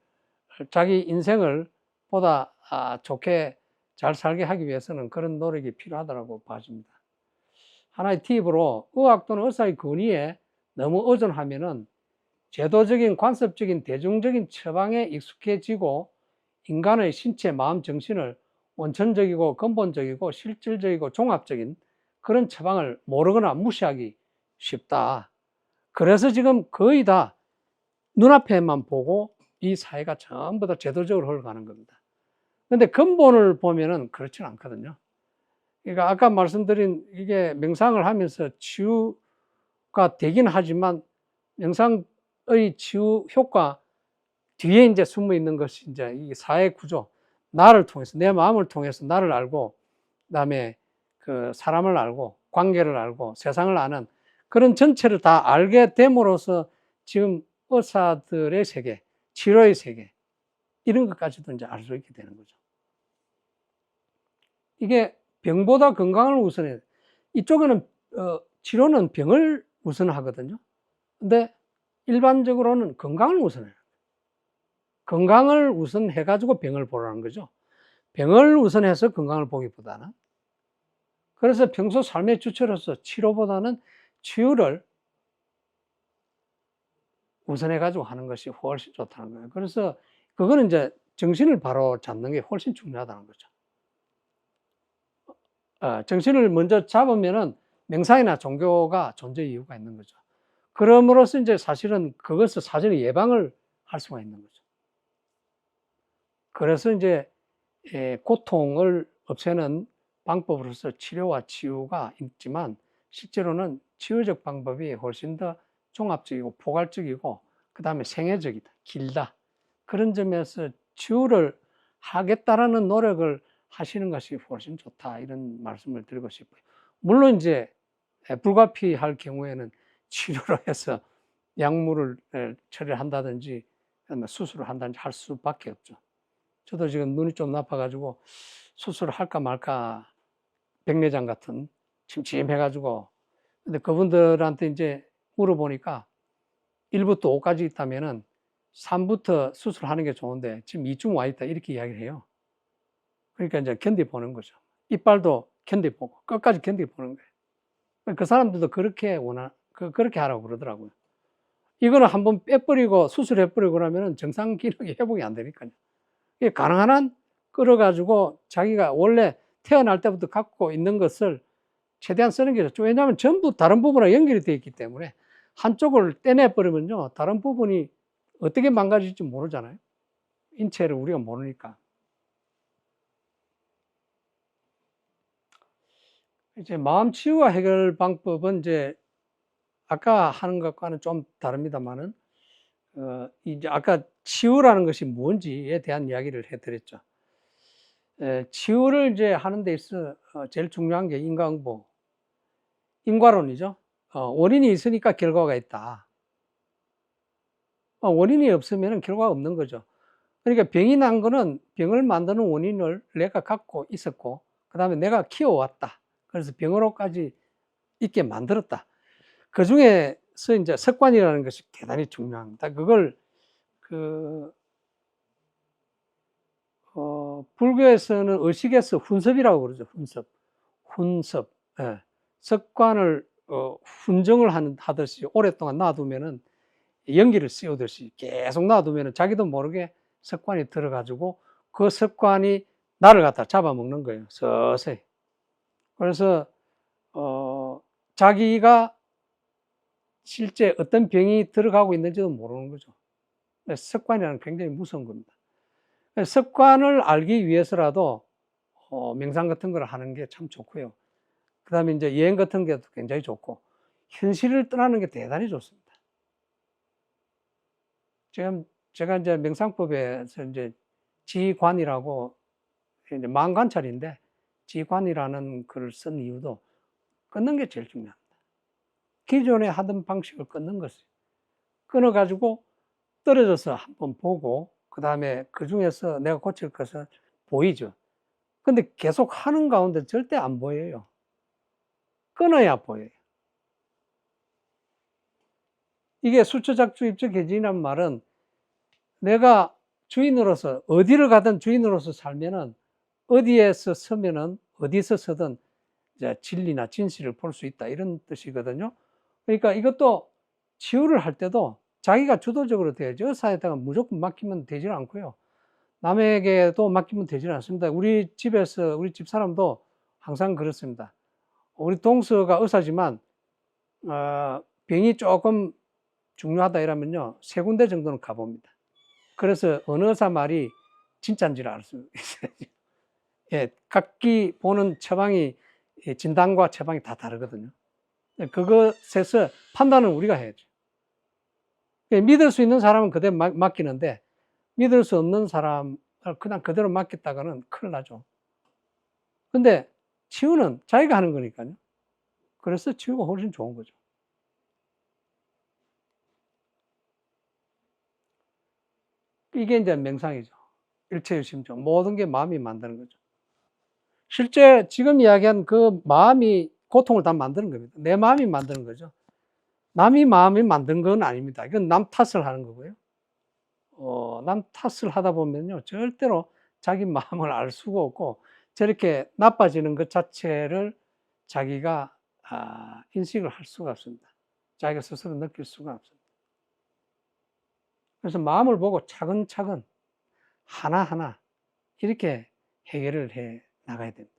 자기 인생을 보다 좋게 잘 살게 하기 위해서는 그런 노력이 필요하다고 봐집니다. 하나의 팁으로 의학 또는 의사의 권위에 너무 의존하면은 제도적인, 관습적인, 대중적인 처방에 익숙해지고 인간의 신체, 마음, 정신을 원천적이고 근본적이고 실질적이고 종합적인 그런 처방을 모르거나 무시하기 쉽다. 그래서 지금 거의 다 눈앞에만 보고 이 사회가 전부 다 제도적으로 흘러가는 겁니다. 근데 근본을 보면은 그렇지는 않거든요. 그러니까 아까 말씀드린 이게 명상을 하면서 치유가 되긴 하지만 명상의 치유 효과 뒤에 이제 숨어 있는 것이 이제 이 사회 구조, 나를 통해서, 내 마음을 통해서 나를 알고, 그다음에 그 사람을 알고, 관계를 알고, 세상을 아는 그런 전체를 다 알게 됨으로써 지금 의사들의 세계, 치료의 세계, 이런 것까지도 이제 알 수 있게 되는 거죠. 이게 병보다 건강을 우선해. 이쪽에는 치료는 병을 우선하거든요. 근데 일반적으로는 건강을 우선해요. 건강을 우선해가지고 병을 보라는 거죠. 병을 우선해서 건강을 보기보다는. 그래서 평소 삶의 주체로서 치료보다는 치유를 우선해가지고 하는 것이 훨씬 좋다는 거예요. 그래서 그거는 이제 정신을 바로 잡는 게 훨씬 중요하다는 거죠. 정신을 먼저 잡으면은 명상이나 종교가 존재 이유가 있는 거죠. 그럼으로써 이제 사실은 그것을 사전에 예방을 할 수가 있는 거죠. 그래서 이제 고통을 없애는 방법으로서 치료와 치유가 있지만 실제로는 치유적 방법이 훨씬 더 종합적이고 포괄적이고 그 다음에 생애적이다, 길다. 그런 점에서 치유를 하겠다라는 노력을 하시는 것이 훨씬 좋다 이런 말씀을 드리고 싶어요. 물론 이제 불가피할 경우에는 치료를 해서 약물을 처리한다든지 수술을 한다든지 할 수밖에 없죠. 저도 지금 눈이 좀 나빠가지고 수술을 할까 말까 백내장 같은 침침해가지고 근데 그분들한테 이제 물어보니까 1부터 5까지 있다면은 3부터 수술하는 게 좋은데 지금 2쯤 와 있다 이렇게 이야기를 해요. 그러니까 이제 견뎌보는 거죠. 이빨도 견뎌보고 끝까지 견뎌보는 거예요. 그 사람들도 그렇게 그렇게 하라고 그러더라고요. 이거는 한번 빼버리고 수술해버리고 그러면은 정상 기능이 회복이 안 되니까요. 이게 가능한 한 끌어가지고 자기가 원래 태어날 때부터 갖고 있는 것을 최대한 쓰는 게 좋죠. 왜냐하면 전부 다른 부분과 연결이 되어 있기 때문에 한쪽을 떼내버리면요. 다른 부분이 어떻게 망가질지 모르잖아요. 인체를 우리가 모르니까. 이제 마음 치유와 해결 방법은 이제 아까 하는 것과는 좀 다릅니다만은 이제 아까 치유라는 것이 뭔지에 대한 이야기를 해드렸죠. 치유를 이제 하는 데 있어 제일 중요한 게 인과응보, 인과론이죠. 원인이 있으니까 결과가 있다. 원인이 없으면 결과가 없는 거죠. 그러니까 병이 난 거는 병을 만드는 원인을 내가 갖고 있었고, 그 다음에 내가 키워왔다. 그래서 병으로까지 있게 만들었다. 그 중에서 이제 습관이라는 것이 대단히 중요합니다. 그걸 불교에서는 의식에서 훈섭이라고 그러죠. 훈섭. 예. 습관을 훈정을 하듯이 오랫동안 놔두면은 연기를 씌우듯이 계속 놔두면은 자기도 모르게 습관이 들어가지고 그 습관이 나를 갖다 잡아먹는 거예요. 서서히. 그래서 자기가 실제 어떤 병이 들어가고 있는지도 모르는 거죠. 습관이라는 굉장히 무서운 겁니다. 습관을 알기 위해서라도 명상 같은 걸 하는 게 참 좋고요. 그 다음에 이제 여행 같은 게도 굉장히 좋고, 현실을 떠나는 게 대단히 좋습니다. 지금 제가 이제 명상법에서 이제 지관이라고, 이제 만관찰인데, 지관이라는 글을 쓴 이유도 끊는 게 제일 중요합니다. 기존에 하던 방식을 끊는 것을 끊어가지고 떨어져서 한번 보고, 그 다음에 그 중에서 내가 고칠 것은 보이죠. 근데 계속 하는 가운데 절대 안 보여요. 끊어야 보여요. 이게 수처작주 입적해지는 말은 내가 주인으로서 어디를 가든 주인으로서 살면은 어디에서 서면은 어디서 서든 이제 진리나 진실을 볼 수 있다, 이런 뜻이거든요. 그러니까 이것도 치유를 할 때도 자기가 주도적으로 돼야죠. 사에다가 무조건 맡기면 되질 않고요. 남에게도 맡기면 되질 않습니다. 우리 집에서 우리 집 사람도 항상 그렇습니다. 우리 동서가 의사지만 병이 조금 중요하다 이러면요, 3군데 정도는 가봅니다. 그래서 어느 의사 말이 진짜인지를 알 수 있어요. 예, 각기 보는 처방이, 진단과 처방이 다 다르거든요. 그것에서 판단은 우리가 해야죠. 믿을 수 있는 사람은 그대로 맡기는데, 믿을 수 없는 사람을 그냥 그대로 맡겼다가는 큰일 나죠. 근데 치유는 자기가 하는 거니까요. 그래서 치유가 훨씬 좋은 거죠. 이게 이제 명상이죠. 일체유심조. 모든 게 마음이 만드는 거죠. 실제 지금 이야기한 그 마음이 고통을 다 만드는 겁니다. 내 마음이 만드는 거죠. 남이 마음이 만든 건 아닙니다. 이건 남 탓을 하는 거고요. 남 탓을 하다 보면요, 절대로 자기 마음을 알 수가 없고, 저렇게 나빠지는 것 자체를 자기가 인식을 할 수가 없습니다. 자기가 스스로 느낄 수가 없습니다. 그래서 마음을 보고 차근차근 하나하나 이렇게 해결을 해 나가야 됩니다.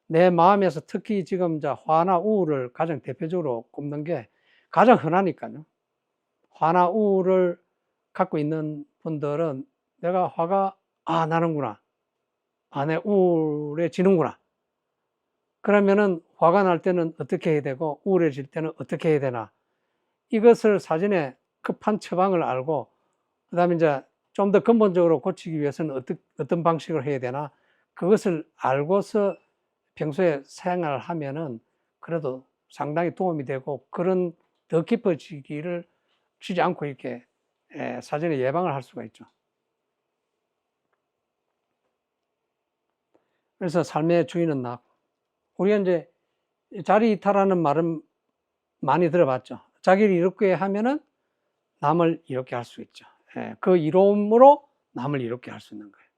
내 마음에서 특히 지금 화나 우울을 가장 대표적으로 꼽는 게 가장 흔하니까요. 화나 우울을 갖고 있는 분들은 내가 화가 나는구나, 내 우울해지는구나. 그러면은 화가 날 때는 어떻게 해야 되고 우울해질 때는 어떻게 해야 되나, 이것을 사전에 급한 처방을 알고, 그 다음에 이제 좀 더 근본적으로 고치기 위해서는 어떤 방식을 해야 되나, 그것을 알고서 평소에 생활을 하면은 그래도 상당히 도움이 되고, 그런 더 깊어지기를 쉬지 않고 이렇게 사전에 예방을 할 수가 있죠. 그래서 삶의 주인은 나. 우리가 이제 자리 이탈하는 말은 많이 들어봤죠. 자기를 이롭게 하면은 남을 이롭게 할 수 있죠. 그 이로움으로 남을 이롭게 할 수 있는 거예요.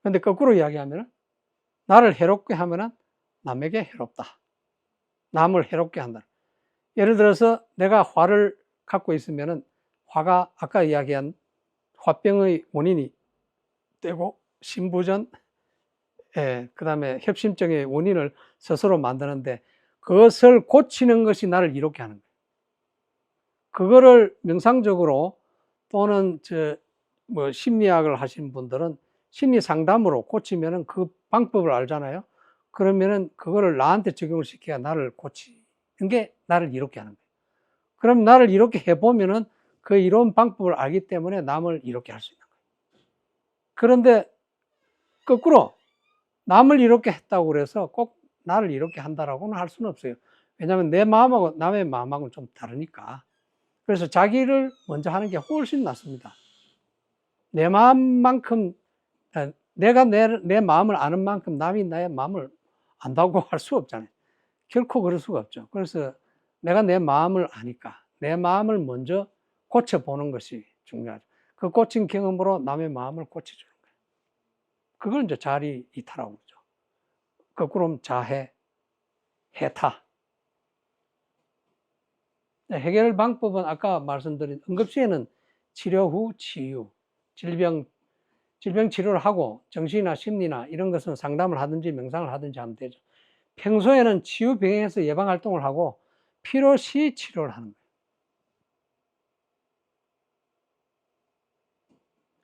그런데 거꾸로 이야기하면은 나를 해롭게 하면은 남에게 해롭다. 남을 해롭게 한다. 예를 들어서 내가 화를 갖고 있으면은 화가 아까 이야기한 화병의 원인이 되고, 신부전, 그 다음에 협심증의 원인을 스스로 만드는데, 그것을 고치는 것이 나를 이롭게 하는 거예요. 그거를 명상적으로 또는 심리학을 하신 분들은 심리 상담으로 고치면은 그 방법을 알잖아요. 그러면은 그거를 나한테 적용을 시켜야 나를 고치는 게 나를 이롭게 하는 거예요. 그럼 나를 이렇게 해보면은 그 이로운 방법을 알기 때문에 남을 이렇게 할 수 있는 거예요. 그런데 거꾸로 남을 이렇게 했다고 그래서 꼭 나를 이렇게 한다라고는 할 수는 없어요. 왜냐하면 내 마음하고 남의 마음하고는 좀 다르니까. 그래서 자기를 먼저 하는 게 훨씬 낫습니다. 내 마음만큼, 내가 내 마음을 아는 만큼 남이 나의 마음을 안다고 할 수 없잖아요. 결코 그럴 수가 없죠. 그래서 내가 내 마음을 아니까 내 마음을 먼저 고쳐보는 것이 중요하죠. 그 고친 경험으로 남의 마음을 고쳐주는 거예요. 그걸 이제 자리 이타라고 그러죠. 거꾸로 자해, 해타. 해결 방법은 아까 말씀드린 응급시에는 치료 후 치유, 질병 치료를 하고 정신이나 심리나 이런 것은 상담을 하든지 명상을 하든지 하면 되죠. 평소에는 치유 병행해서 예방 활동을 하고 필요시 치료를 하는 거예요.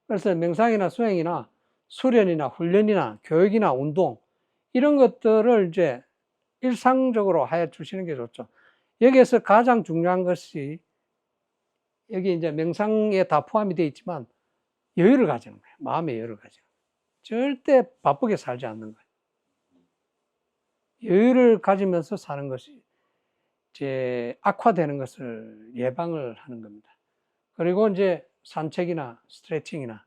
그래서 명상이나 수행이나 수련이나 훈련이나 교육이나 운동 이런 것들을 이제 일상적으로 하여 주시는 게 좋죠. 여기에서 가장 중요한 것이 여기 이제 명상에 다 포함이 되어 있지만 여유를 가지는 거예요. 마음의 여유를 가지는 거예요. 절대 바쁘게 살지 않는 거예요. 여유를 가지면서 사는 것이 이제 악화되는 것을 예방을 하는 겁니다. 그리고 이제 산책이나 스트레칭이나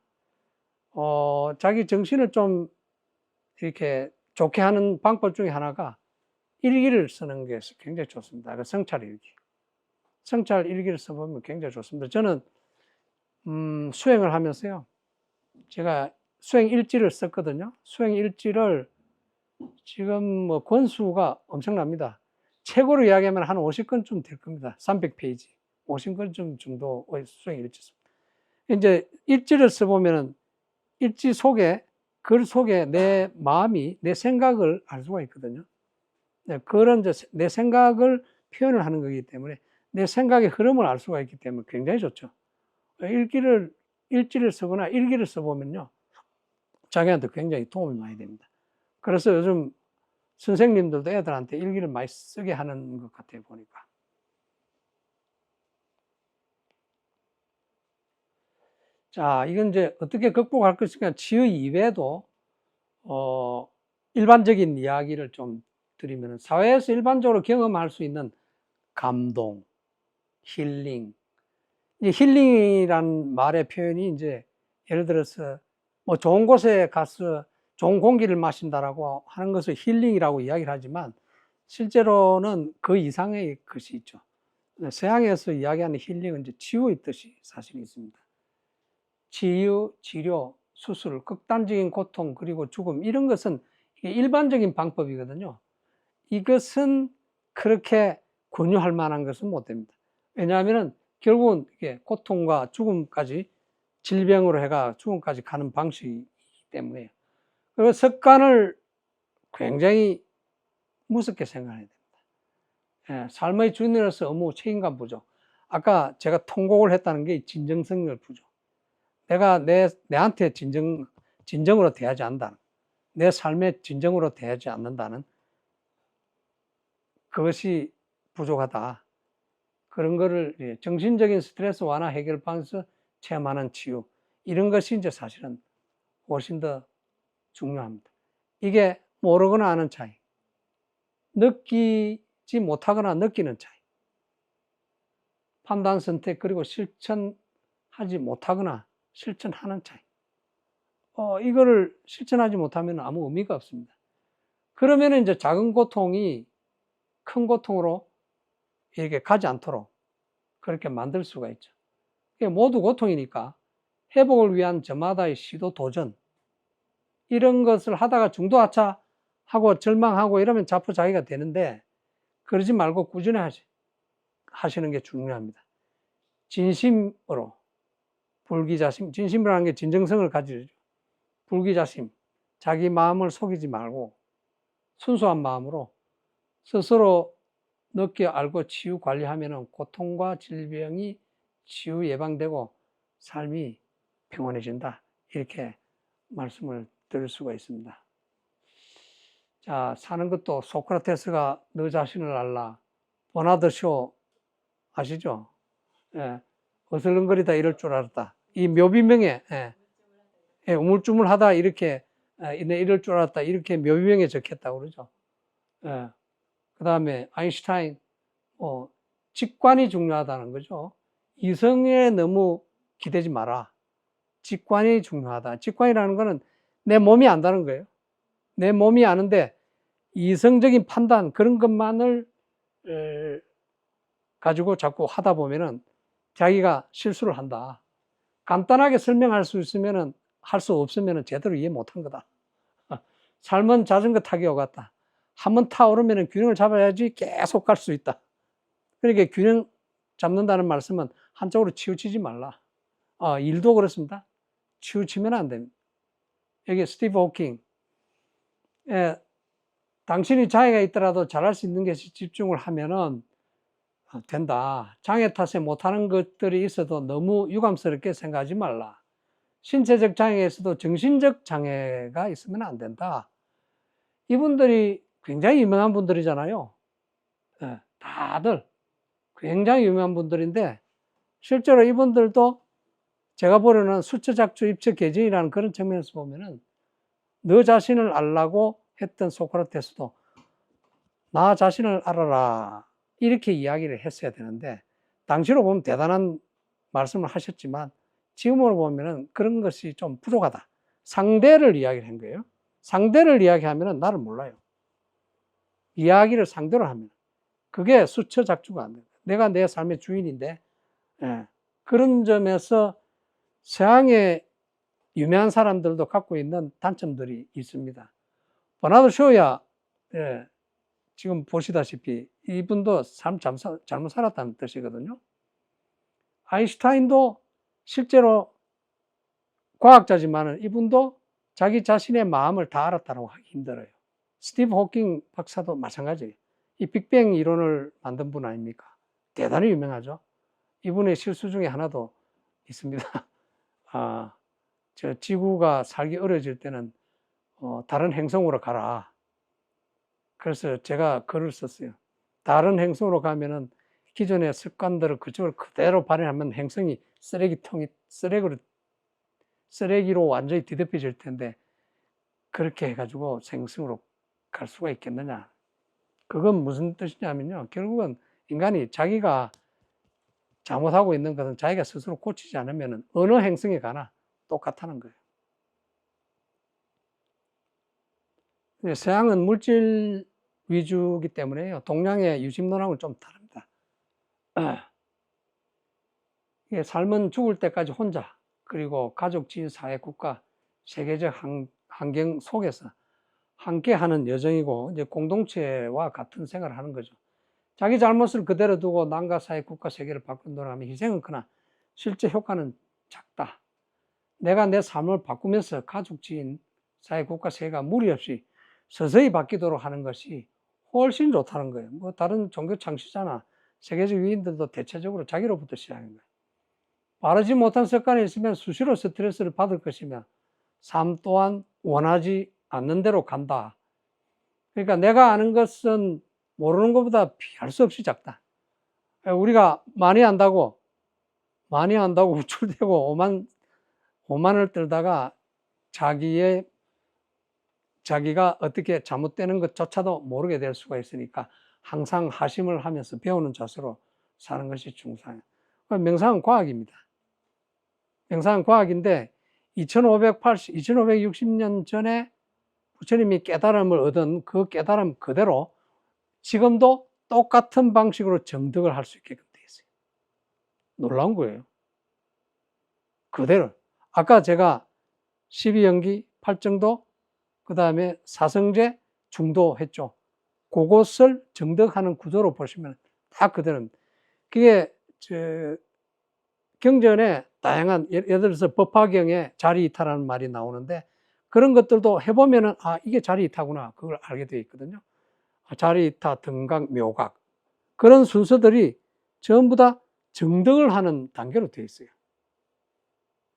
자기 정신을 좀 이렇게 좋게 하는 방법 중에 하나가 일기를 쓰는 게 굉장히 좋습니다. 성찰 일기. 성찰 일기를 써보면 굉장히 좋습니다. 저는 수행을 하면서요. 제가 수행 일지를 썼거든요. 수행 일지를 지금 뭐 권수가 엄청납니다. 책으로 이야기하면 한 50권쯤 될 겁니다. 300페이지. 50권쯤 정도의 수행 일지. 이제 일지를 써보면은 일지 속에, 글 속에 내 마음이, 내 생각을 알 수가 있거든요. 네, 그런 내 생각을 표현을 하는 거기 때문에 내 생각의 흐름을 알 수가 있기 때문에 굉장히 좋죠. 일지를 쓰거나 일기를 써보면요. 자기한테 굉장히 도움이 많이 됩니다. 그래서 요즘 선생님들도 애들한테 일기를 많이 쓰게 하는 것 같아요, 보니까. 자, 이건 이제 어떻게 극복할 것인가, 치유 이외에도, 일반적인 이야기를 좀 드리면, 사회에서 일반적으로 경험할 수 있는 감동, 힐링. 이 힐링이란 말의 표현이 이제 예를 들어서 뭐 좋은 곳에 가서 좋은 공기를 마신다라고 하는 것을 힐링이라고 이야기를 하지만 실제로는 그 이상의 것이 있죠. 서양에서 이야기하는 힐링은 이제 치유의 뜻이 사실 있습니다. 치유, 치료, 수술, 극단적인 고통, 그리고 죽음, 이런 것은 일반적인 방법이거든요. 이것은 그렇게 권유할 만한 것은 못 됩니다. 왜냐하면 결국은 이게 고통과 죽음까지, 질병으로 해가 죽음까지 가는 방식이기 때문에요. 그리고 습관을 굉장히 무섭게 생각해야 됩니다. 예, 삶의 주인으로서 업무 책임감 부족. 아까 제가 통곡을 했다는 게 진정성을 부족. 내가 내한테 진정으로 대하지 않는다는, 내 삶에 진정으로 대하지 않는다는 그것이 부족하다. 그런 거를 정신적인 스트레스 완화 해결 방에서 체험하는 치유, 이런 것이 이제 사실은 훨씬 더 중요합니다. 이게 모르거나 아는 차이, 느끼지 못하거나 느끼는 차이, 판단 선택 그리고 실천하지 못하거나 실천하는 차이. 이거를 실천하지 못하면 아무 의미가 없습니다. 그러면 이제 작은 고통이 큰 고통으로 이렇게 가지 않도록 그렇게 만들 수가 있죠. 이게 모두 고통이니까 회복을 위한 저마다의 시도, 도전, 이런 것을 하다가 중도하차하고 절망하고 이러면 자포자기가 되는데, 그러지 말고 꾸준히 하시는 게 중요합니다. 진심으로, 불기자심, 진심이라는 게 진정성을 가지죠. 불기자심, 자기 마음을 속이지 말고 순수한 마음으로 스스로 늦게 알고 치유 관리하면 고통과 질병이 치유 예방되고 삶이 평온해진다. 이렇게 말씀을 드릴 수가 있습니다. 자, 사는 것도 소크라테스가 너 자신을 알라, 보나드쇼 아시죠? 예, 어슬렁거리다 이럴 줄 알았다. 이 묘비명에 우물쭈물하다 이렇게 이럴 줄 알았다 이렇게 묘비명에 적혔다고 그러죠. 예, 그 다음에 아인슈타인 직관이 중요하다는 거죠. 이성에 너무 기대지 마라. 직관이 중요하다. 직관이라는 거는 내 몸이 안다는 거예요. 내 몸이 아는데 이성적인 판단 그런 것만을 가지고 자꾸 하다 보면은 자기가 실수를 한다. 간단하게 설명할 수 있으면은 할 수 없으면은 제대로 이해 못한 거다. 삶은 자전거 타기와 같다. 한번 타오르면은 균형을 잡아야지 계속 갈 수 있다. 그러니까 균형 잡는다는 말씀은 한쪽으로 치우치지 말라. 일도 그렇습니다. 치우치면 안 됩니다. 여기 스티브 호킹. 당신이 장애가 있더라도 잘할 수 있는 것에 집중을 하면은 된다. 장애 탓에 못하는 것들이 있어도 너무 유감스럽게 생각하지 말라. 신체적 장애에서도 정신적 장애가 있으면 안 된다. 이분들이 굉장히 유명한 분들이잖아요. 다들 굉장히 유명한 분들인데 실제로 이분들도 제가 보려는 수처작주 입처개진이라는 그런 측면에서 보면은 너 자신을 알라고 했던 소크라테스도 나 자신을 알아라 이렇게 이야기를 했어야 되는데 당시로 보면 대단한 말씀을 하셨지만 지금으로 보면은 그런 것이 좀 부족하다. 상대를 이야기를 한 거예요. 상대를 이야기하면은 나를 몰라요. 이야기를 상대로 하면 그게 수처작주가 안 돼요. 내가 내 삶의 주인인데 그런 점에서 서양의 유명한 사람들도 갖고 있는 단점들이 있습니다. 버나드 쇼야 지금 보시다시피 이분도 삶 잘못 살았다는 뜻이거든요. 아인슈타인도 실제로 과학자지만 이분도 자기 자신의 마음을 다 알았다고 하기 힘들어요. 스티브 호킹 박사도 마찬가지예요. 이 빅뱅 이론을 만든 분 아닙니까? 대단히 유명하죠. 이분의 실수 중에 하나도 있습니다. 저 지구가 살기 어려워질 때는 다른 행성으로 가라. 그래서 제가 글을 썼어요. 다른 행성으로 가면은 기존의 습관들을 그쪽으로 그대로 발현하면 행성이 쓰레기로 완전히 뒤덮여질 텐데 그렇게 해가지고 행성으로 갈 수가 있겠느냐. 그건 무슨 뜻이냐면요. 결국은 인간이 자기가 잘못하고 있는 것은 자기가 스스로 고치지 않으면 어느 행성에 가나 똑같다는 거예요. 서양은 물질 위주이기 때문에요. 동양의 유심론하고는 좀 다릅니다. 삶은 죽을 때까지 혼자 그리고 가족, 지인, 사회, 국가, 세계적 환경 속에서 함께하는 여정이고 이제 공동체와 같은 생활을 하는 거죠. 자기 잘못을 그대로 두고 남과 사회, 국가, 세계를 바꾼다고 하면 희생은 크나 실제 효과는 작다. 내가 내 삶을 바꾸면서 가족, 지인, 사회, 국가, 세계가 무리 없이 서서히 바뀌도록 하는 것이 훨씬 좋다는 거예요. 뭐 다른 종교 창시자나 세계적 위인들도 대체적으로 자기로부터 시작한 거예요. 바르지 못한 습관이 있으면 수시로 스트레스를 받을 것이며 삶 또한 원하지 않는 대로 간다. 그러니까 내가 아는 것은 모르는 것보다 비할 수 없이 작다. 우리가 많이 안다고 우쭐대고 오만을 떨다가 자기가 어떻게 잘못되는 것조차도 모르게 될 수가 있으니까 항상 하심을 하면서 배우는 자세로 사는 것이 중요해요. 명상은 과학입니다. 명상은 과학인데 2560년 전에 부처님이 깨달음을 얻은 그 깨달음 그대로 지금도 똑같은 방식으로 정득을 할 수 있게끔 되어 있어요. 놀라운 거예요. 그대로. 아까 제가 12연기, 8정도, 그 다음에 사성제, 중도 했죠. 그것을 정득하는 구조로 보시면 다 그대로입니다. 그게 경전에 다양한 예를 들어서 법화경에 자리이타라는 말이 나오는데 그런 것들도 해보면은 이게 자리이타구나 그걸 알게 되어 있거든요. 자리이타, 등각, 묘각 그런 순서들이 전부 다 정득을 하는 단계로 되어 있어요.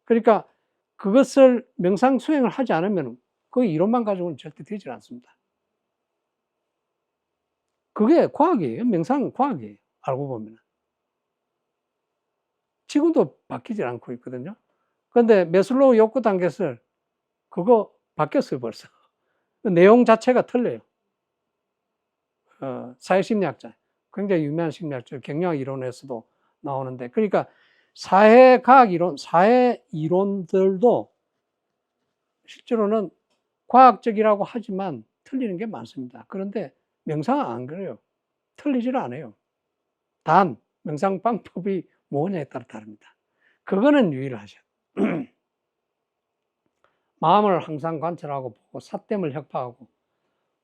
그러니까 그것을 명상 수행을 하지 않으면 그 이론만 가지고는 절대 되질 않습니다. 그게 과학이에요. 명상은 과학이에요. 알고 보면. 지금도 바뀌질 않고 있거든요. 그런데 매슬로우 욕구 단계설 그거 바뀌었어요 벌써. 그 내용 자체가 틀려요. 사회심리학자 굉장히 유명한 심리학자 경영학 이론에서도 나오는데 그러니까 사회과학 이론, 사회 이론들도 실제로는 과학적이라고 하지만 틀리는 게 많습니다. 그런데 명상은 안 그래요. 틀리질 않아요. 단 명상 방법이 뭐냐에 따라 다릅니다. 그거는 유의를 하셔야 돼요. 마음을 항상 관찰하고 보고 삿됨을 혁파하고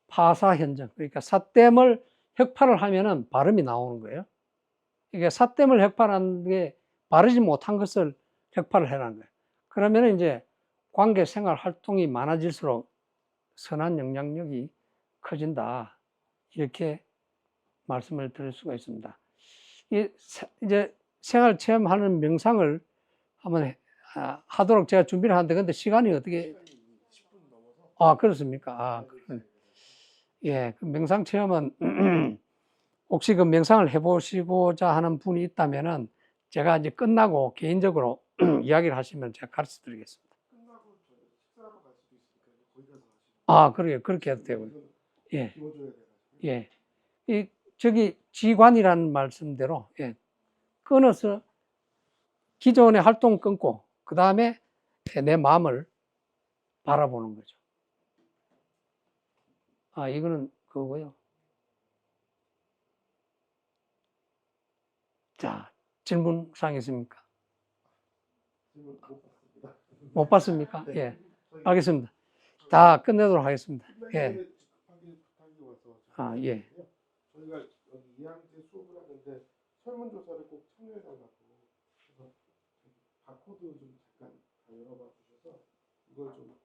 파사현정 그러니까 삿됨을 혁파를 하면은 발음이 나오는 거예요. 이게 삿됨을 혁파라는 게 바르지 못한 것을 혁파를 해라는 거예요. 그러면 이제 관계 생활 활동이 많아질수록 선한 영향력이 커진다. 이렇게 말씀을 드릴 수가 있습니다. 이제 생활 체험하는 명상을 한번 하도록 제가 준비를 하는데, 근데 시간이 어떻게? 그렇습니까? 예, 그 명상 체험은 혹시 그 명상을 해보시고자 하는 분이 있다면은 제가 이제 끝나고 개인적으로 이야기를 하시면 제가 가르쳐 드리겠습니다. 그래요. 그렇게 해도 되고요. 예. 예. 저기 지관이라는 말씀대로, 예. 끊어서 기존의 활동 끊고, 그 다음에 내 마음을 바라보는 거죠. 이거는 그거고요. 자, 질문 사항 있습니까? 못 봤습니까? 예. 알겠습니다. 다 끝내도록 하겠습니다. 예. 예. 저희가 여기 2학년 때 수업을 하는데 설문조사를 꼭 참여해달라고 그래서 바코드 좀 잠깐 열어봐 주셔서 이걸 좀